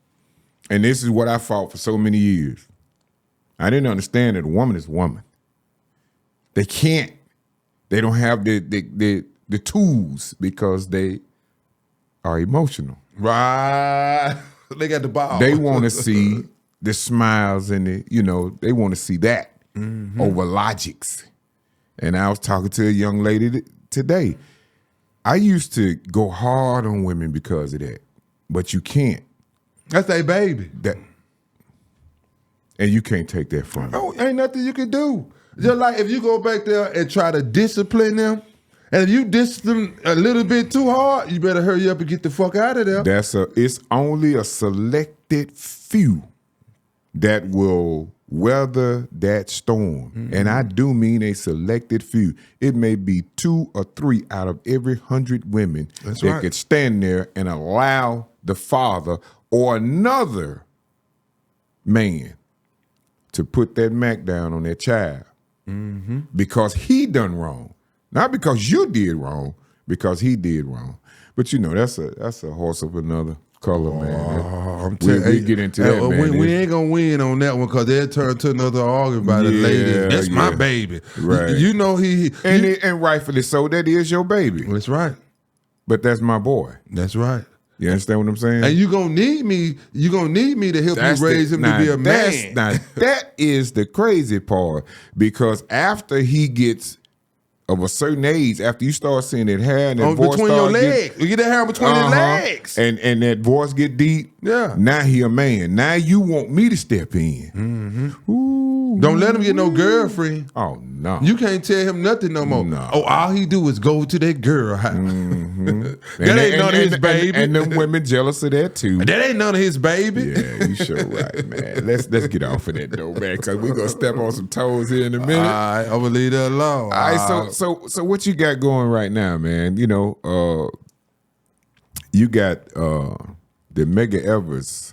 and this is what I fought for so many years. I didn't understand that a woman is a woman. They don't have the tools because they are emotional. Right. They got the ball. They want to see the smiles and they want to see that over logics. And I was talking to a young lady today. I used to go hard on women because of that, but you can't. That's their baby. And you can't take that from them. Oh, ain't nothing you can do. Just like if you go back there and try to discipline them, and if you discipline a little bit too hard, you better hurry up and get the fuck out of there. It's only a selected few that will weather that storm. Mm-hmm. And I do mean a selected few. It may be 2 or 3 out of every 100 women that could stand there and allow the father or another man to put that Mack down on that child because he done wrong. Not because you did wrong, because he did wrong. But you know, that's a horse of another color, man. We get into that, man. We ain't gonna win on that one because they'll turn to another argument about a lady. That's my baby. Right. You know and rightfully so, that is your baby. That's right. But that's my boy. That's right. You understand what I'm saying? And you gonna need me to help you raise him to be a man. Now that is the crazy part, because after he gets of a certain age, after you start seeing that hair and that voice between your legs, you get that hair between your legs, and that voice get deep. Yeah. Now he a man. Now you want me to step in. Mm-hmm. Ooh, don't let him get no girlfriend. Oh no, you can't tell him nothing no more. No. Oh, all he do is go to that girl house. That ain't none of his baby. And them women jealous of that too. That ain't none of his baby. Yeah, you sure right, man. Let's get off of that though, man, because we gonna step on some toes here in a minute. All right, I'm gonna leave that alone. All right, so what you got going right now, man? You know, you got the Medgar Evers.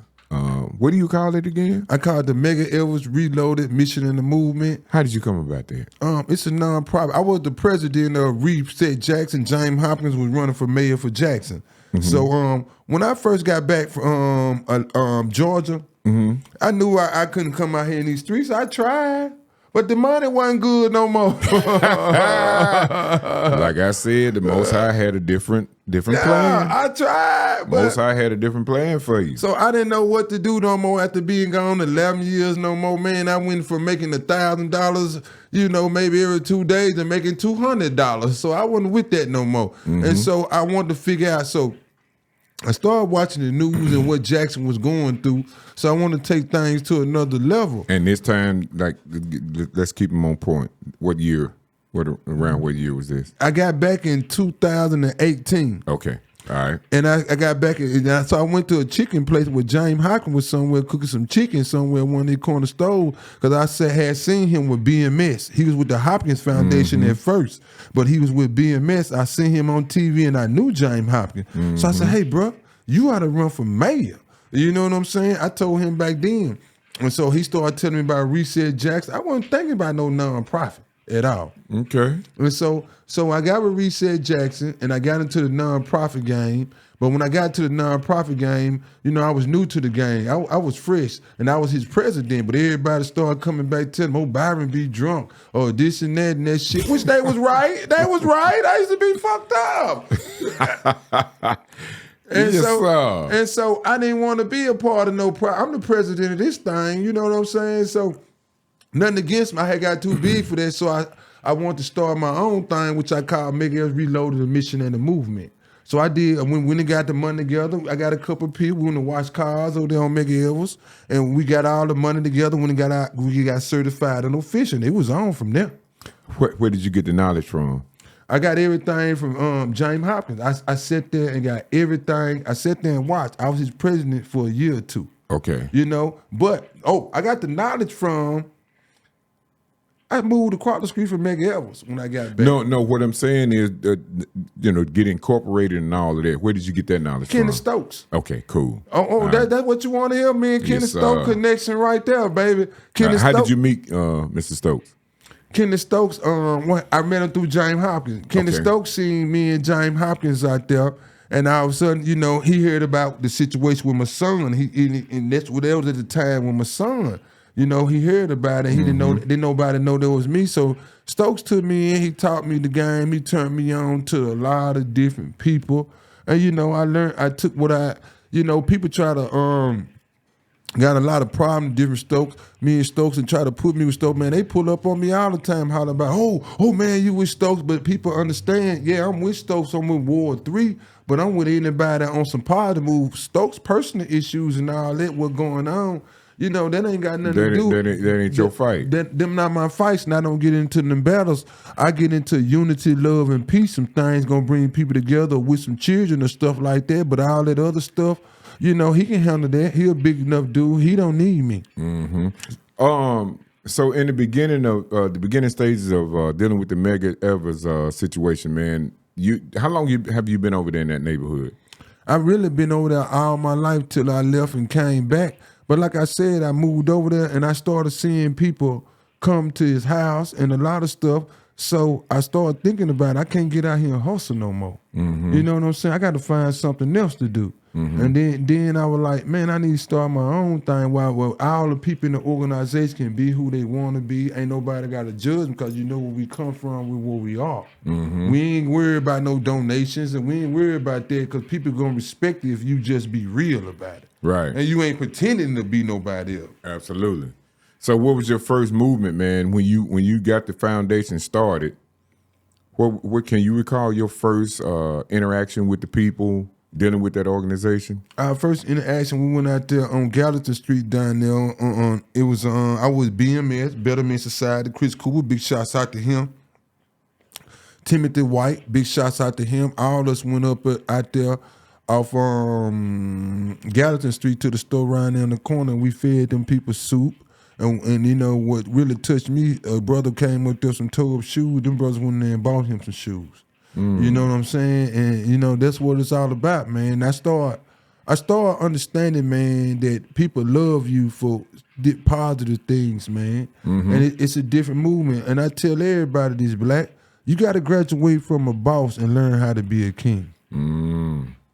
What do you call it again? I call it the Medgar Evers Reloaded Mission in the Movement. How did you come about that? It's a non-profit. I was the president of Reset Jackson. James Hopkins was running for mayor for Jackson. Mm-hmm. So when I first got back from Georgia, I knew I couldn't come out here in these streets. I tried. But the money wasn't good no more. Like I said, the Most High had a different plan. I tried. Most High had a different plan for you. So I didn't know what to do no more after being gone 11 years no more. Man, I went from making $1,000, you know, maybe every 2 days to making $200. So I wasn't with that no more. And so I wanted to figure out, so I started watching the news and what Jackson was going through. So I want to take things to another level. And this time, like, let's keep him on point. What year? Around what year was this? I got back in 2018. Okay. All right. And I got back, so I went to a chicken place where James Hopkins was somewhere cooking some chicken somewhere, one of the corner stove, because I had seen him with BMS. He was with the Hopkins Foundation at first, but he was with BMS. I seen him on TV and I knew James Hopkins. So I said, hey, bro, you ought to run for mayor. You know what I'm saying? I told him back then. And so he started telling me about Reset Jackson. I wasn't thinking about no nonprofit at all. Okay. And so I got with Reset Jackson and I got into the nonprofit game. But when I got to the nonprofit game, you know, I was new to the game. I was fresh and I was his president, but everybody started coming back telling me, oh, Byron be drunk or this and that shit, which they was right. They was right. I used to be fucked up. And so I didn't want to be a part of no I'm the president of this thing, you know what I'm saying? So nothing against me. I had got too big for that, so I wanted to start my own thing, which I called Medgar Evers Reloaded, the Mission and the Movement. So I did. When we got the money together, I got a couple of people. We went to watch cars over there on Medgar Evers, and we got all the money together. When we got certified and official, it was on from there. Where did you get the knowledge from? I got everything from James Hopkins. I sat there and got everything. I sat there and watched. I was his president for a year or two. Okay. You know, but, I got the knowledge from, I moved across the street from Medgar Evers when I got back. No, what I'm saying is, get incorporated and all of that. Where did you get that knowledge from? Kenny Stokes. Okay, cool. That's what you want to hear, man. Kenny Stokes connection right there, baby. How did you meet Mr. Stokes? Kenny Stokes, I met him through James Hopkins. Kenny Stokes seen me and James Hopkins out there, and all of a sudden, you know, he heard about the situation with my son. And that was at the time with my son. You know, he heard about it. He didn't nobody know that was me. So Stokes took me in. He taught me the game. He turned me on to a lot of different people. And, you know, I took what people try to, got a lot of problems, different Stokes, me and Stokes, and try to put me with Stokes. Man, they pull up on me all the time, holler about, oh man, you with Stokes. But people understand, yeah, I'm with Stokes, I'm with Ward 3, but I'm with anybody on some positive move. Stokes' personal issues and all that, what's going on, you know, that ain't got nothing to do. That ain't your fight. Them not my fights, and I don't get into them battles. I get into unity, love, and peace. Some things gonna bring people together with some children and stuff like that, but all that other stuff, you know, he can handle that. He a big enough dude. He don't need me. Mm-hmm. So in the beginning of the beginning stages of dealing with the Medgar Evers situation, man, how long have you been over there in that neighborhood? I've really been over there all my life till I left and came back. But like I said, I moved over there and I started seeing people come to his house and a lot of stuff. So I started thinking about it. I can't get out here and hustle no more. Mm-hmm. You know what I'm saying? I got to find something else to do. Mm-hmm. And then I was like, man, I need to start my own thing while all the people in the organization can be who they want to be. Ain't nobody got to judge them because you know where we come from, with where we are. Mm-hmm. We ain't worried about no donations and we ain't worried about that because people going to respect you if you just be real about it. Right. And you ain't pretending to be nobody else. Absolutely. So what was your first movement, man, when you got the foundation started? What can you recall your first interaction with the people dealing with that organization? Our first interaction, we went out there on Gallatin Street down there. It was I was BMS, Betterment Society. Chris Cooper, big shouts out to him. Timothy White, big shouts out to him. All of us went up out there off Gallatin Street to the store right there in the corner. We fed them people soup. And you know what really touched me, a brother came up there some toe-up shoes. Them brothers went in there and bought him some shoes. You know what I'm saying? And you know, that's what it's all about, man. I start understanding, man, that people love you for positive things, man. Mm-hmm. And it's a different movement. And I tell everybody this, Black, you got to graduate from a boss and learn how to be a king.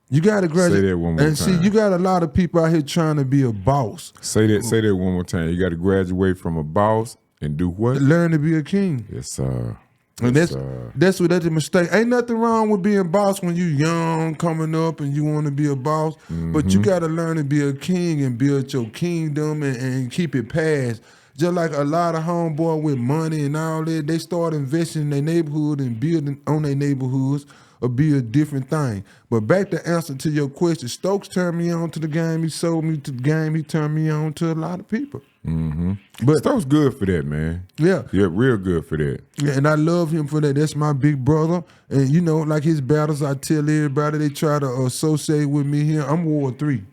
You got to graduate. Say that one more time. And see, you got a lot of people out here trying to be a boss. Say that one more time. You got to graduate from a boss and do what? Learn to be a king. Yes, sir. And that's a mistake. Ain't nothing wrong with being a boss when you young, coming up, and you want to be a boss. Mm-hmm. But you got to learn to be a king and build your kingdom and keep it past. Just like a lot of homeboy with money and all that, they start investing in their neighborhood and building on their neighborhoods. or be a different thing. But back to answer to your question, Stokes turned me on to the game. He sold me to the game. He turned me on to a lot of people. Mm-hmm. But Stokes good for that, man. Yeah. Yeah, real good for that. Yeah, and I love him for that. That's my big brother. And, you know, like his battles, I tell everybody, they try to associate with me here. I'm Ward 3.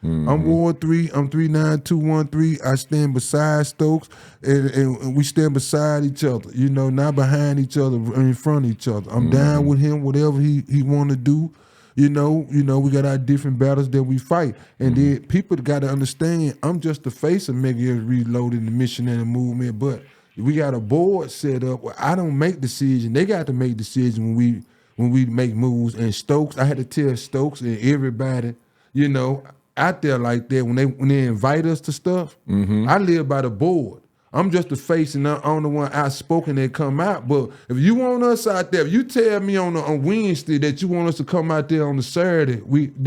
Mm-hmm. I'm Ward 3. I'm 39213. I stand beside Stokes, and we stand beside each other, you know, not behind each other, in front of each other. I'm down with him, whatever he want to do. You know, we got our different battles that we fight. And then people got to understand, I'm just the face of Medgar Evers Reloaded, the missionary movement, but we got a board set up where I don't make decisions. They got to make decisions when we make moves. And Stokes, I had to tell Stokes and everybody, you know, out there like that, when they invite us to stuff, I live by the board. I'm just the face and I'm the one outspoken that come out. But if you want us out there, if you tell me on Wednesday that you want us to come out there on the Saturday,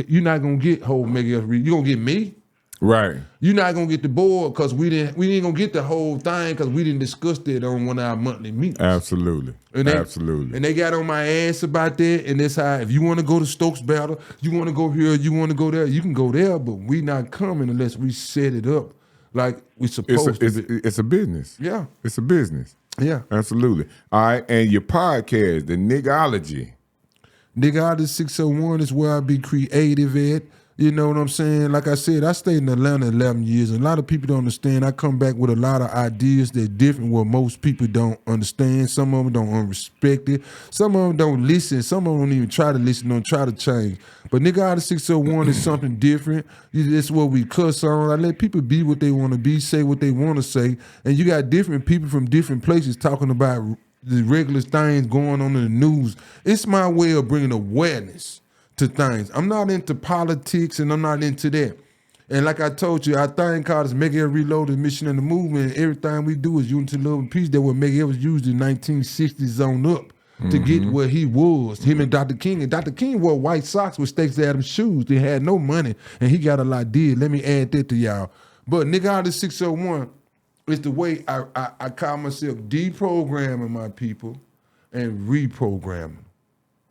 you're not gonna get whole Medgar Evers. You gonna get me. Right. You're not gonna get the board because we ain't gonna get the whole thing because we didn't discuss that on one of our monthly meetings. Absolutely. Absolutely. And they got on my ass about that, and that's how, if you want to go to Stokes battle, you want to go here, you want to go there, you can go there, but we not coming unless we set it up like we supposed to be. It's a business. Yeah. It's a business. Yeah. Absolutely. All right, and your podcast, the Niggology. Niggology 601 is where I be creative at. You know what I'm saying? Like I said, I stayed in Atlanta 11 years, and a lot of people don't understand. I come back with a lot of ideas that different what most people don't understand. Some of them don't respect it. Some of them don't listen. Some of them don't even try to listen, don't try to change. But Niggology 601 is something different. It's what we cuss on. I let people be what they want to be, say what they want to say, and you got different people from different places talking about the regular things going on in the news. It's my way of bringing awareness to things. I'm not into politics and I'm not into that. And like I told you, our thing called is Medgar Evers Reloaded, Mission in the Movement. And everything we do is unity, love, and peace. That what Medgar Evers used in 1960s on up to get where he was. Him and Dr. King. And Dr. King wore white socks with Stacey Adams shoes. They had no money and he got a lot did. Let me add that to y'all. But Niggology 601 is the way I call myself deprogramming my people and reprogramming.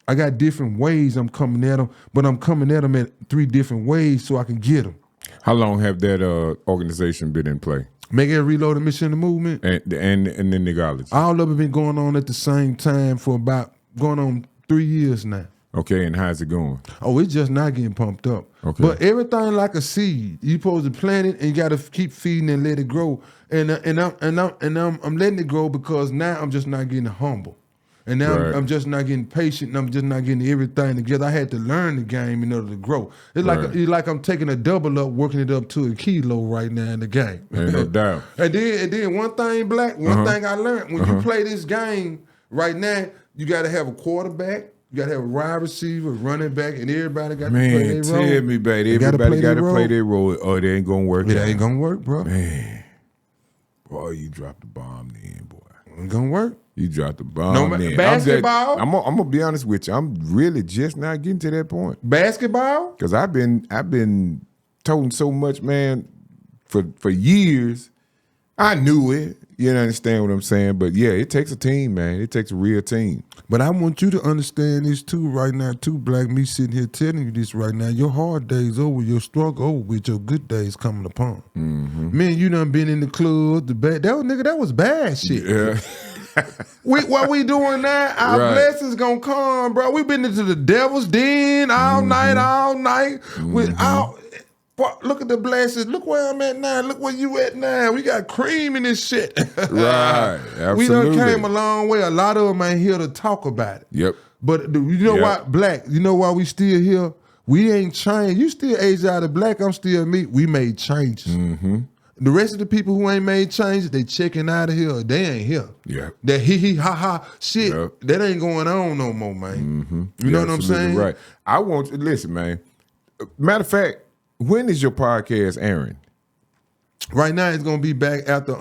I got different ways I'm coming at them, but I'm coming at them at 3 different ways so I can get them. How long have that organization been in play? Medgar Evers Reloaded, Mission in the Movement. And the Niggology. All of it been going on at the same time for about going on 3 years now. Okay, and how's it going? Oh, it's just not getting pumped up. Okay. But everything like a seed. You supposed to plant it and you got to keep feeding and let it grow. And I'm letting it grow because now I'm just not getting humble. And now I'm just not getting patient, and I'm just not getting everything together. I had to learn the game in order to grow. It's like I'm taking a double up, working it up to a kilo right now in the game. Ain't no doubt. And then one thing, Black, one thing I learned, when you play this game right now, you got to have a quarterback, you got to have a wide receiver, running back, and everybody got to play their role. Man, tell me, baby, everybody got to play their role, or it ain't going to work. It ain't going to work, bro. Man, boy, you dropped the bomb then, boy. It ain't going to work. You dropped the bomb. No, basketball. I'm gonna be honest with you. I'm really just not getting to that point. Basketball? Because I've been told so much, man, for years. I knew it. You understand what I'm saying? But yeah, it takes a team, man. It takes a real team. But I want you to understand this too right now, too, Black. Me sitting here telling you this right now. Your hard days over, your struggle over with, your good days coming upon. Man, you done been in the club, that was bad shit. Yeah. What we doing now, our blessings gonna come, bro. We been into the devil's den all night. Look at the blessings. Look where I'm at now. Look where you at now. We got cream in this shit. Right, absolutely. We done came a long way. A lot of them ain't here to talk about it. Yep. But you know why, Black? You know why we still here? We ain't changed. You still age out of Black. I'm still me. We made changes. The rest of the people who ain't made changes, they checking out of here. They ain't here. Yeah. That ha shit, that ain't going on no more, man. You know what I'm saying? Right. I want listen, man. Matter of fact, when is your podcast airing? Right now, it's gonna be back after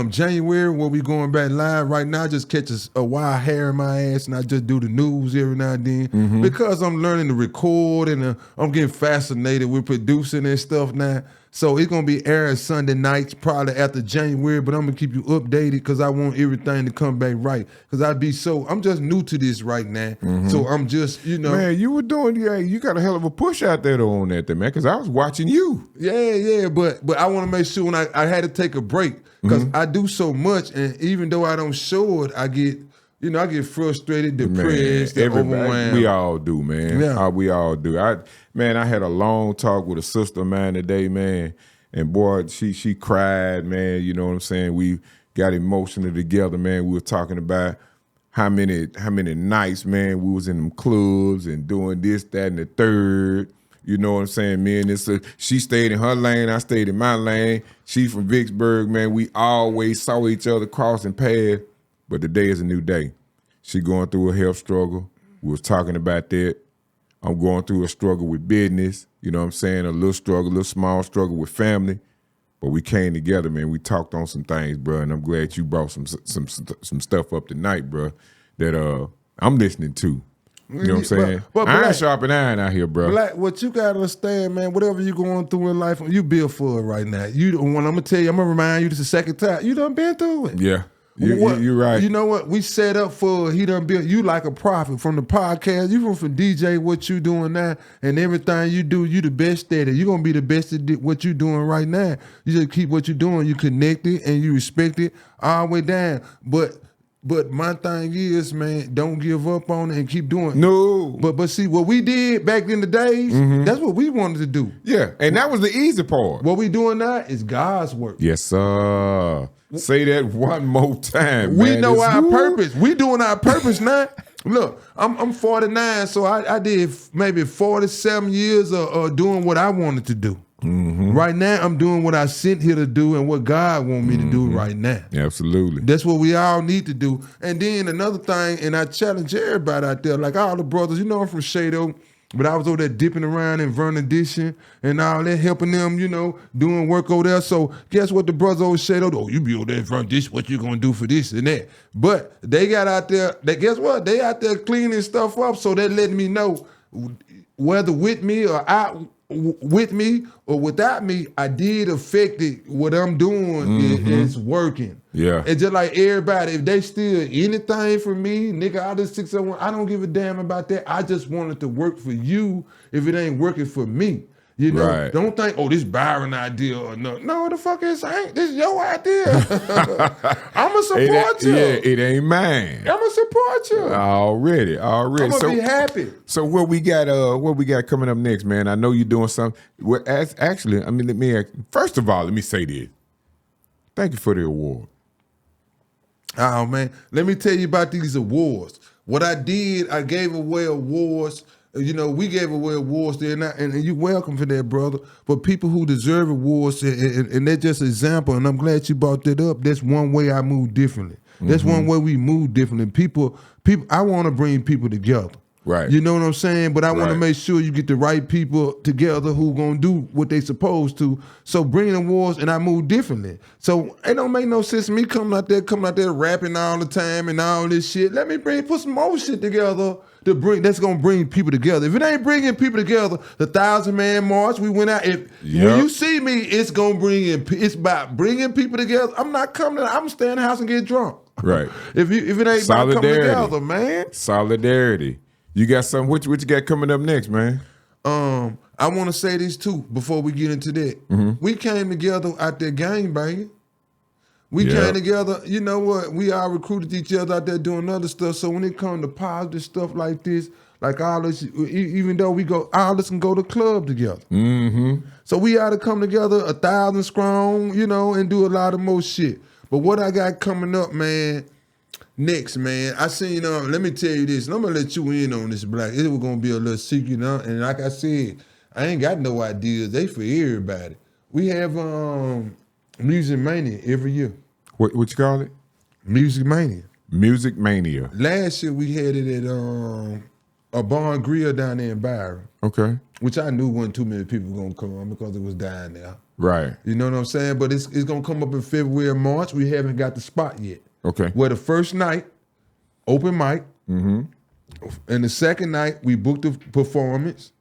January when we going back live. Right now, I just catch a wild hair in my ass and I just do the news every now and then because I'm learning to record and I'm getting fascinated with producing and stuff now. So it's gonna be airing Sunday nights, probably after January. But I'm gonna keep you updated because I want everything to come back right. Because I'm just new to this right now. So I'm just, Man, you were doing, you got a hell of a push out there though on that, man. Because I was watching you. Yeah. But I want to make sure when I had to take a break because I do so much, and even though I don't show it, I get frustrated, depressed, overwhelmed. We all do, man. Yeah. We all do. I had a long talk with a sister of mine today, man. And boy, she cried, man. You know what I'm saying? We got emotional together, man. We were talking about how many nights, man, we was in them clubs and doing this, that, and the third. You know what I'm saying? Me and this, she stayed in her lane, I stayed in my lane. She from Vicksburg, man. We always saw each other crossing paths. But today is a new day. She going through a health struggle. We was talking about that. I'm going through a struggle with business. You know what I'm saying? A little small struggle with family. But we came together, man. We talked on some things, bro. And I'm glad you brought some stuff up tonight, bro, that I'm listening to. You know what I'm saying? But iron sharpen iron out here, bro. Black, what you gotta understand, man, whatever you going through in life, you built for it right now. I'm gonna remind you this is the second time. You done been through it. Yeah. You're right. You know what? We set up for he done built you like a prophet from the podcast. You from DJ, what you doing now, and everything you do, you the best at it. You gonna be the best at what you doing right now. You just keep what you doing. You connected and you respect it all the way down. But my thing is, man, don't give up on it and keep doing it. No. But see, what we did back in the days, that's what we wanted to do. Yeah, and that was the easy part. What we doing now is God's work. Yes, sir. Say that one more time, We man. know our purpose. We doing our purpose now. Look, I'm 49, so I did maybe 47 years of doing what I wanted to do. Right now, I'm doing what I sent here to do and what God want me to do right now. Absolutely. That's what we all need to do. And then another thing, and I challenge everybody out there, like all the brothers, I'm from Shado, but I was over there dipping around in Vernon Edition and all that, helping them, doing work over there. So guess what the brothers over Shado, you be over there in Vernon Edition, what you gonna do for this and that? But they got out there, guess what? They out there cleaning stuff up, so they letting me know whether with me or without me, I did affect it. What I'm doing is working. Yeah. It's just like everybody, if they steal anything from me, nigga, I just 601, I don't give a damn about that. I just want it to work for you if it ain't working for me. Right. Don't think, this Byron idea or no. No, the fuck ain't. This is your idea. I'ma support you. Yeah, it ain't mine. I'ma support you. Already. I'm gonna be happy. So what we got coming up next, man? I know you're doing something. Well, actually, first of all, let me say this. Thank you for the award. Oh man, let me tell you about these awards. What I did, I gave away awards. We gave away awards there, and you're welcome for that, brother. But people who deserve awards, and they're just an example, and I'm glad you brought that up. That's one way I move differently. That's one way we move differently. People, I want to bring people together. Right. You know what I'm saying? But I want to make sure you get the right people together who gonna do what they supposed to. So bringing awards, and I move differently. So it don't make no sense me coming out there rapping all the time and all this shit. Let me put some more shit together that's gonna bring people together. If it ain't bringing people together, the 1,000-man march we went out. When you see me, it's about bringing people together. I'm not coming. I'm gonna stay in the house and get drunk. Right. If it ain't about coming together, man. Solidarity. You got something? What you got coming up next, man? I want to say this too before we get into that. We came together out there gang banging. We came together, you know what? We all recruited each other out there doing other stuff. So when it comes to positive stuff like this, like all this, even though all of us can go to club together. So we ought to come together 1,000 strong, and do a lot of more shit. But what I got coming up, man, next, man, I seen, let me tell you this, and I'm going to let you in on this, Black. It was going to be a little secret, and like I said, I ain't got no ideas. They for everybody. We have Music Mania every year. What you call it? Music Mania. Music Mania. Last year we had it at a bar and grill down there in Byron. Okay. Which I knew wasn't too many people gonna come on because it was down there. Right. You know what I'm saying? But it's gonna come up in February or March. We haven't got the spot yet. Okay. Where the first night, open mic. And the second night we booked the performance.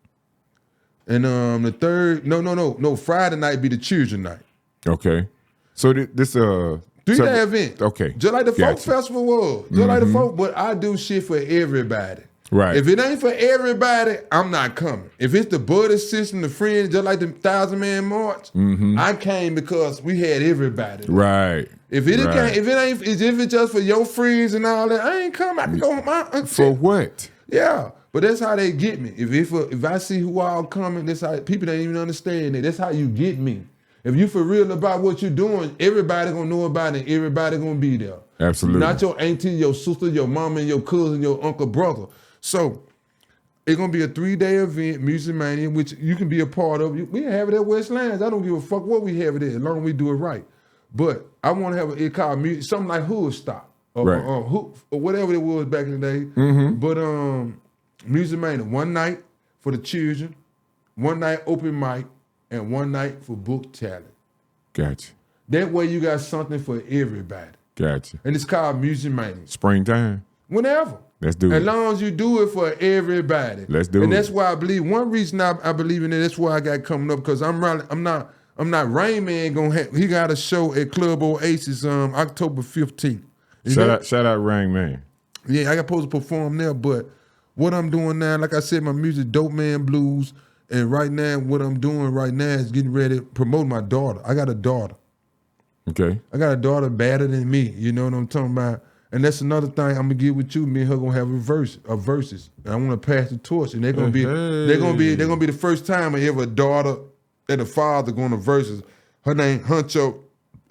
And the third, no, Friday night be the children night. Okay. So this 3-day event. Okay. Just like the folk Gotcha. festival was. Just like the folk, but I do shit for everybody. Right. If it ain't for everybody, I'm not coming. If it's the buddy system, the friends, just like the 1,000-man march, I came because we had everybody. Right. If it's just for your friends and all that, I ain't coming. I can go home. For what? Yeah. But that's how they get me. If I see who all coming, that's how people don't even understand it. That's how you get me. If you for real about what you're doing, everybody gonna know about it and everybody gonna be there. Absolutely. Not your auntie, your sister, your mama, and your cousin, your uncle, brother. So it's gonna be a 3-day event, Music Mania, which you can be a part of. We have it at Westlands. I don't give a fuck what we have it at, as long as we do it right. But I want to have it called music, something like Hood Stop, or whatever it was back in the day. But Music Mania, one night for the children, one night open mic, and one night for book talent. Gotcha. That way you got something for everybody. Gotcha. And it's called Music Mania. Springtime. Whenever. Let's do it. As long as you do it for everybody. Let's do it. And that's why I believe, one reason I believe in it, that's why I got coming up, because I'm not Rain Man he got a show at Club Oasis October 15th. Shout out Rain Man. Yeah, I got supposed to perform there, but what I'm doing now, like I said, my music, Dope Man Blues, and right now, what I'm doing right now is getting ready to promote my daughter. I got a daughter. Okay. I got a daughter better than me. You know what I'm talking about? And that's another thing I'm gonna get with you. Me and her gonna have a verses. And I want to pass the torch, and they're gonna be the first time I ever a daughter and a father going to verses. Her name Huncho.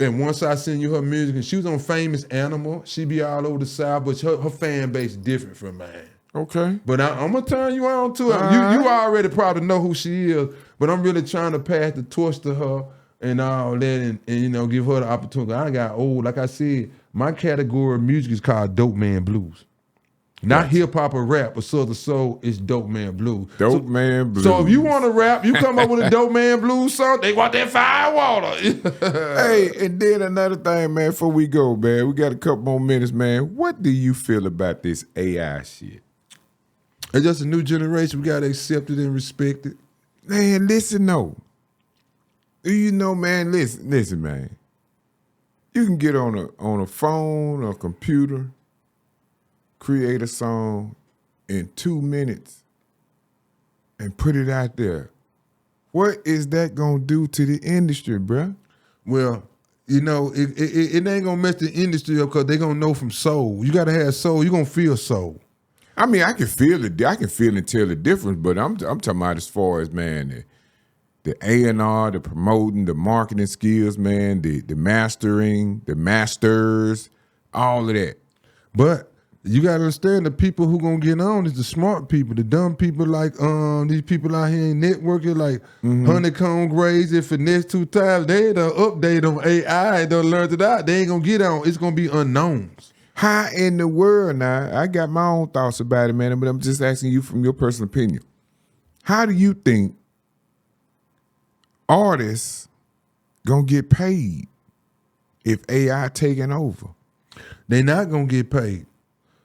And once I send you her music, and she was on Famous Animal. She be all over the South, but her fan base is different from mine. Okay. But I'm gonna turn you on to her. You already probably know who she is, but I'm really trying to pass the torch to her and all that, and give her the opportunity. I got old, like I said. My category of music is called Dope Man Blues. Not hip hop or rap or Southern Soul, it's Dope Man Blues. Dope Man Blues. So if you want to rap, you come up with a Dope Man Blues song, they want that fire water. Hey, and then another thing, man, before we go, man, we got a couple more minutes, man. What do you feel about this AI shit? It's just a new generation. We got to accept it and respect it. Man, listen, no. You know, man, listen, man. You can get on a phone or a computer, create a song in 2 minutes and put it out there. What is that gonna do to the industry, bruh? Well, it ain't gonna mess the industry up because they gonna know from soul. You gotta have soul. You gonna feel soul. I mean, I can feel it. I can feel and tell the difference, but I'm talking about as far as, man, the A&R, the promoting, the marketing skills, man, the mastering, the masters, all of that. But you gotta understand the people who gonna get on is the smart people, the dumb people like these people out here in networking like Honeycomb Grays and Finesse 2 times. They done update on AI and done learned it out. They ain't gonna get on. It's gonna be unknowns. How in the world now? I got my own thoughts about it, man, but I'm just asking you from your personal opinion. How do you think artists gonna get paid if AI taking over? They not gonna get paid.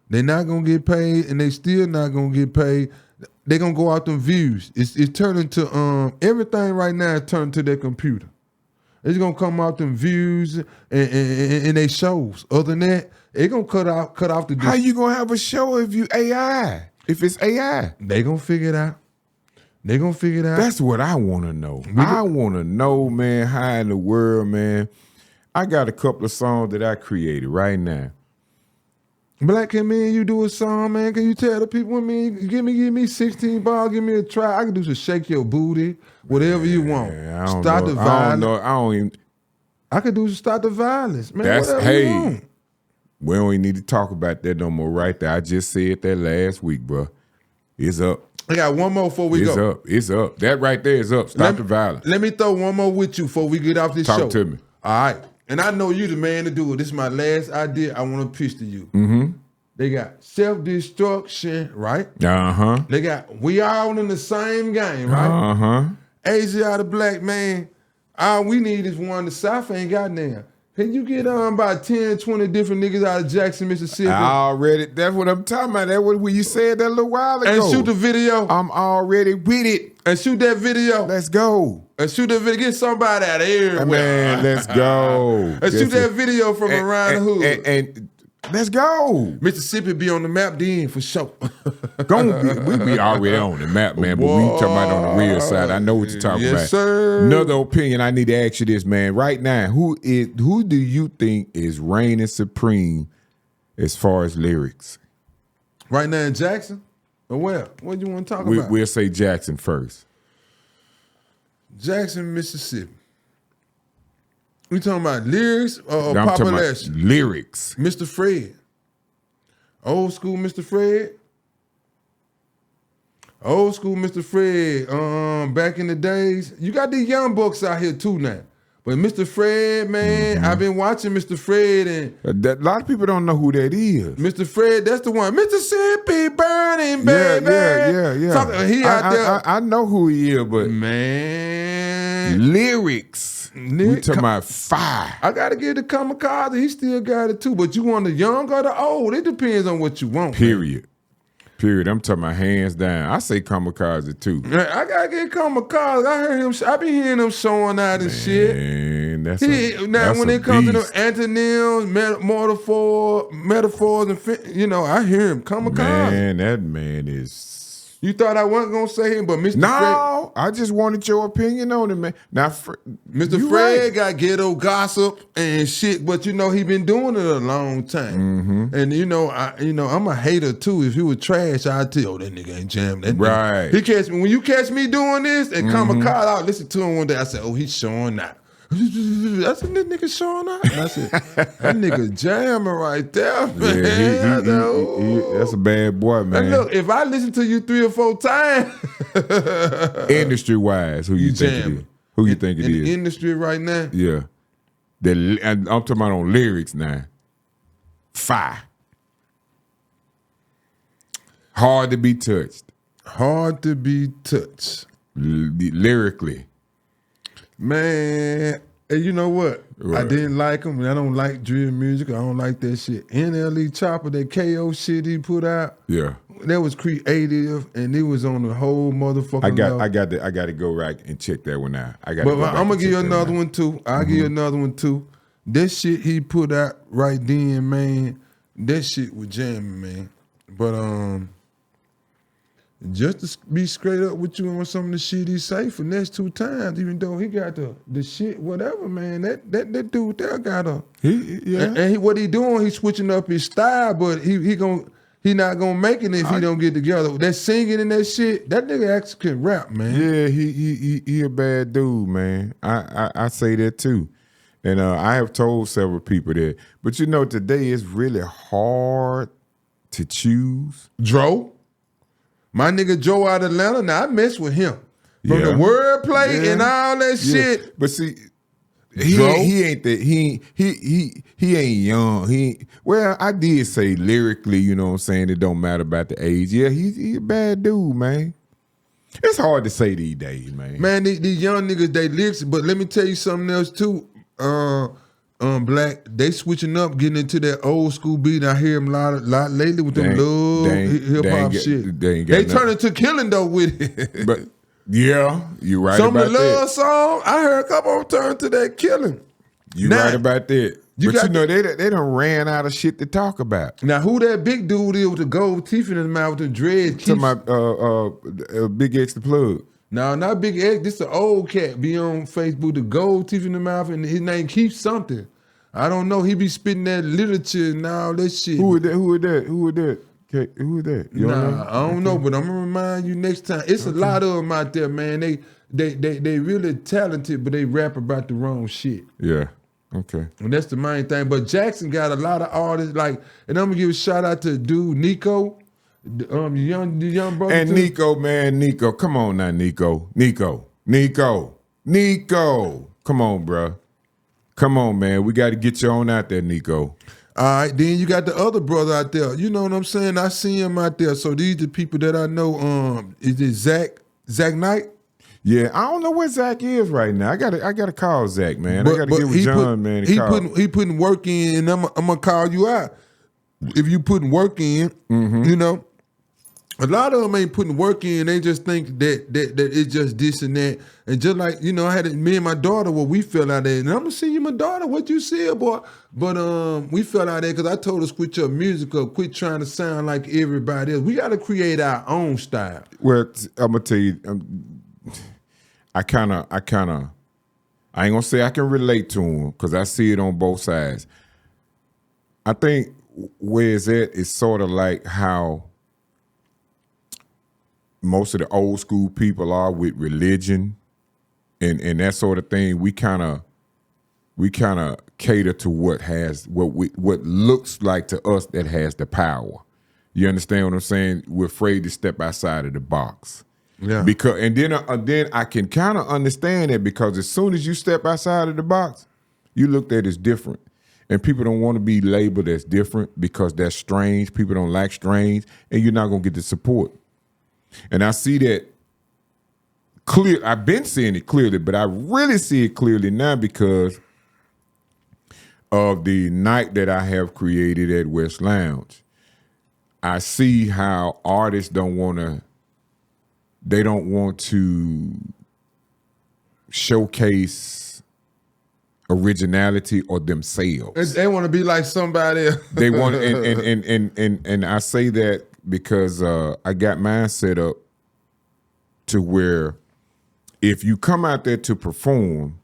They not gonna get paid, and they still not gonna get paid. They gonna go out them views. It's turning to everything right now is turning to their computer. It's gonna come out them views and they shows. Other than that, it gonna cut off the. How you gonna have a show if you AI? If it's AI, they gonna figure it out. They gonna figure it out. That's what I want to know. I want to know, man, how in the world, man. I got a couple of songs that I created right now. Black, can me and you do a song, man? Can you tell the people with me? Give me 16 bars, give me a try. I can do some shake your booty, whatever you want. Start the violence. I could do some start the violence, man. Whatever you want. We don't even need to talk about that no more right there. I just said that last week, bro. It's up. I got one more before we go. It's up. That right there is up. Stop the violence. Let me throw one more with you before we get off this show. Talk to me. All right. And I know you the man to do it. This is my last idea I want to pitch to you. They got self-destruction, right? They got we all in the same game, right? Asia the black man. All we need is one. The South ain't got now. Can you get about 10, 20 different niggas out of Jackson, Mississippi? That's what I'm talking about. That's what you said that a little while ago. And shoot the video. I'm already with it. And shoot that video. Let's go. And shoot that video. Get somebody out of here. Man, let's go. And shoot that video from around the hood. And let's go. Mississippi be on the map then for sure. We be already on the map, man. But we talking about on the real side. I know what you're talking about. Yes, sir. Another opinion. I need to ask you this, man. Right now, who do you think is reigning supreme as far as lyrics? Right now in Jackson? Or where? What do you want to talk about? We'll say Jackson first. Jackson, Mississippi. We talking about lyrics or I'm talking about population? lyrics. Mr. Fred. Old school Mr. Fred. Old school Mr. Fred. Back in the days. You got these young bucks out here too now. But Mr. Fred, man, I've been watching Mr. Fred and a lot of people don't know who that is. Mr. Fred, that's the one. Mississippi burning, baby. Yeah. He out there. I know who he is, but man, lyrics. We talking about fire. I gotta give the kamikaze. He still got it too. But you want the young or the old? It depends on what you want. Period. I'm talking about hands down. I say kamikaze too. I gotta get kamikaze. I heard him. I be hearing him showing out and shit. That's when it comes to the antonyms, metaphors, and I hear him kamikaze. Man, that man is. You thought I wasn't gonna say him, but Mr. No, I just wanted your opinion on it, man. Now, Mr. Fred got ghetto gossip and shit, but he been doing it a long time. And I'm a hater too. If he was trash, I'd tell that nigga ain't jamming. That right. Nigga. He catch me when you catch me doing this and kamikaze. I listen to him one day. I said, "Oh, he's showing out." I said, "That nigga showing out." And I said, "That nigga jamming right there, man." That's a bad boy, man. And look, if I listen to you 3 or 4 times, industry wise, who you think it is? Who you think it is? In the industry right now? Yeah. I'm talking about on lyrics now. Fire. Hard to be touched. Hard to be touched. Lyrically. Man, and you know what? Right. I didn't like him. I don't like drill music. I don't like that shit. NLE Chopper, that KO shit he put out. Yeah. That was creative, and it was on the whole motherfucking level. I got to go right and check that one out. I'm gonna give you another one too. I'll give you another one too. That shit he put out right then, man. That shit was jamming, man. But just to be straight up with you on some of the shit he say for next 2 times, even though he got the shit, whatever, man. That dude there got what he doing, he switching up his style, but he not gonna make it if he don't get together. That singing and that shit, that nigga actually can rap, man. Yeah, he a bad dude, man. I say that too. And I have told several people that. But today it's really hard to choose. Dro? My nigga Joe out of Atlanta, now I mess with him. From the wordplay and all that shit. But see, he ain't that he ain't young. Well, I did say lyrically, you know what I'm saying, it don't matter about the age. Yeah, he a bad dude, man. It's hard to say these days, man. Man, these young niggas, they lyrics, but let me tell you something else too. Black, they switching up, getting into that old school beat. I hear them a lot lately with them hip hop shit. They turn into killing though with it. But yeah, you right Some about of the love that. song, I heard a couple of them turn to that killing. You right about that. They done ran out of shit to talk about. Now who that big dude is with the gold teeth in his mouth with the dreads? Talking about Big X the Plug. No, not Big X. This the old cat. Be on Facebook, the gold teeth in the mouth, and his name Keith something. I don't know. He be spitting that literature and all that shit. Who is that? Okay, who is that? You don't know? I don't know, but I'm gonna remind you next time. It's a lot of them out there, man. They really talented, but they rap about the wrong shit. Yeah. Okay. And that's the main thing. But Jackson got a lot of artists, and I'm gonna give a shout out to dude Nico. The young brother. And Nico, man, Nico. Come on now, Nico. Come on, bro. Come on, man. We got to get you on out there, Nico. All right, then you got the other brother out there. You know what I'm saying? I see him out there. So these the people that I know. Is it Zach Knight? Yeah, I don't know where Zach is right now. I gotta call Zach, man. I gotta give John, man, a call. He putting work in, and I'm gonna call you out. If you putting work in, you know, a lot of them ain't putting work in. They just think that it's just this and that. And just like, you know, I had me and my daughter, we fell out there. And I'm gonna see you, my daughter. What you see, boy? But we fell out there because I told her switch your music up, quit trying to sound like everybody else. We got to create our own style. Well, I'm gonna tell you. I ain't gonna say I can relate to him because I see it on both sides. I think where it's at is sort of like how most of the old school people are with religion and that sort of thing. We kind of cater to what looks like to us that has the power. You understand what I'm saying? We're afraid to step outside of the box. Yeah. Then I can kind of understand that because as soon as you step outside of the box, you looked at as different. And people don't want to be labeled as different because that's strange. People don't like strange, and you're not going to get the support. And I see that clear. I've been seeing it clearly, but I really see it clearly now because of the night that I have created at West Lounge. I see how artists don't want to showcase originality or themselves. They want to be like somebody else. They want, and I say that because I got mine set up to where if you come out there to perform,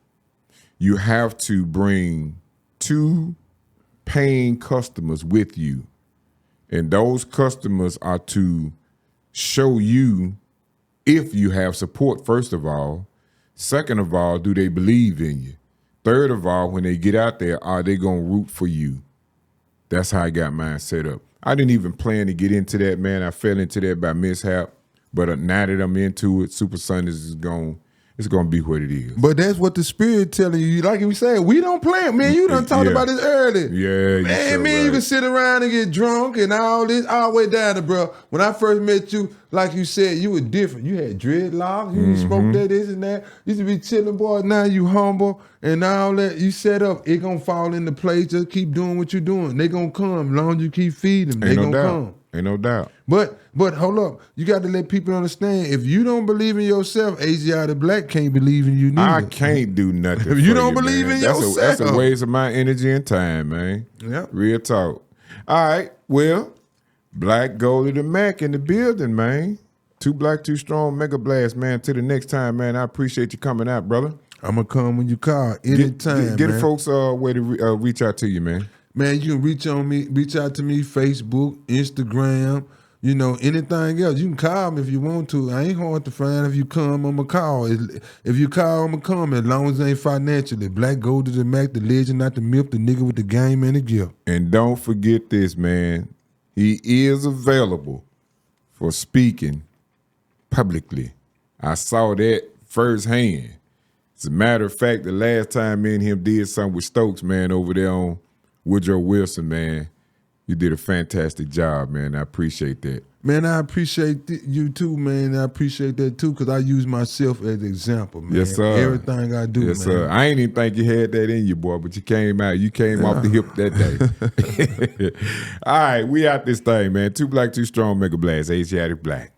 you have to bring 2 paying customers with you, and those customers are to show you if you have support, first of all. Second of all, do they believe in you? Third of all, when they get out there, are they going to root for you? That's how I got mine set up. I didn't even plan to get into that, man. I fell into that by mishap. But now that I'm into it, Super Sundays is going to be what it is. But that's what the Spirit telling you. Like we said, we don't plan. Man, you done talked about this early. Yeah, man, right. You can sit around and get drunk and all this, all the way down to, bro. When I first met you, like you said, you were different. You had dreadlocks. You smoked that, this and that. You used to be chilling, boy. Now you humble and all that. You set up. It gonna fall into place. Just keep doing what you're doing. They gonna come. As long as you keep feeding them, they gonna come. Ain't no doubt. But hold up. You got to let people understand, if you don't believe in yourself, Asiatic Black can't believe in you neither. I can't do nothing if you don't believe in yourself. That's a waste of my energy and time, man. Yep. Real talk. All right, well, Black, Goldy, the Mack in the building, man. 2 Black, 2 Strong, Mega Blast, man. Till the next time, man. I appreciate you coming out, brother. I'm going to come when you call, anytime, Get man. the folks way to reach out to you, man. Man, you can reach out to me, Facebook, Instagram, you know, anything else. You can call me if you want to. I ain't hard to find. If you come, I'm going to call. If you call, I'm going to come, as long as it ain't financially. Black, Goldy, the Mack, the legend, not the myth, the nigga with the game and the gift. And don't forget this, man. He is available for speaking publicly. I saw that firsthand. As a matter of fact, the last time me and him did something with Stokes, man, over there on Woodrow Wilson, man, you did a fantastic job, man. I appreciate that. Man, I appreciate you too, man. I appreciate that too, because I use myself as an example, man. Yes, sir. Everything I do, yes, man. Sir. I ain't even think you had that in you, boy, but you came out. You came off the hip that day. All right, we out this thing, man. 2 Black, 2 Strong, Mega Blast, Asiatic Black.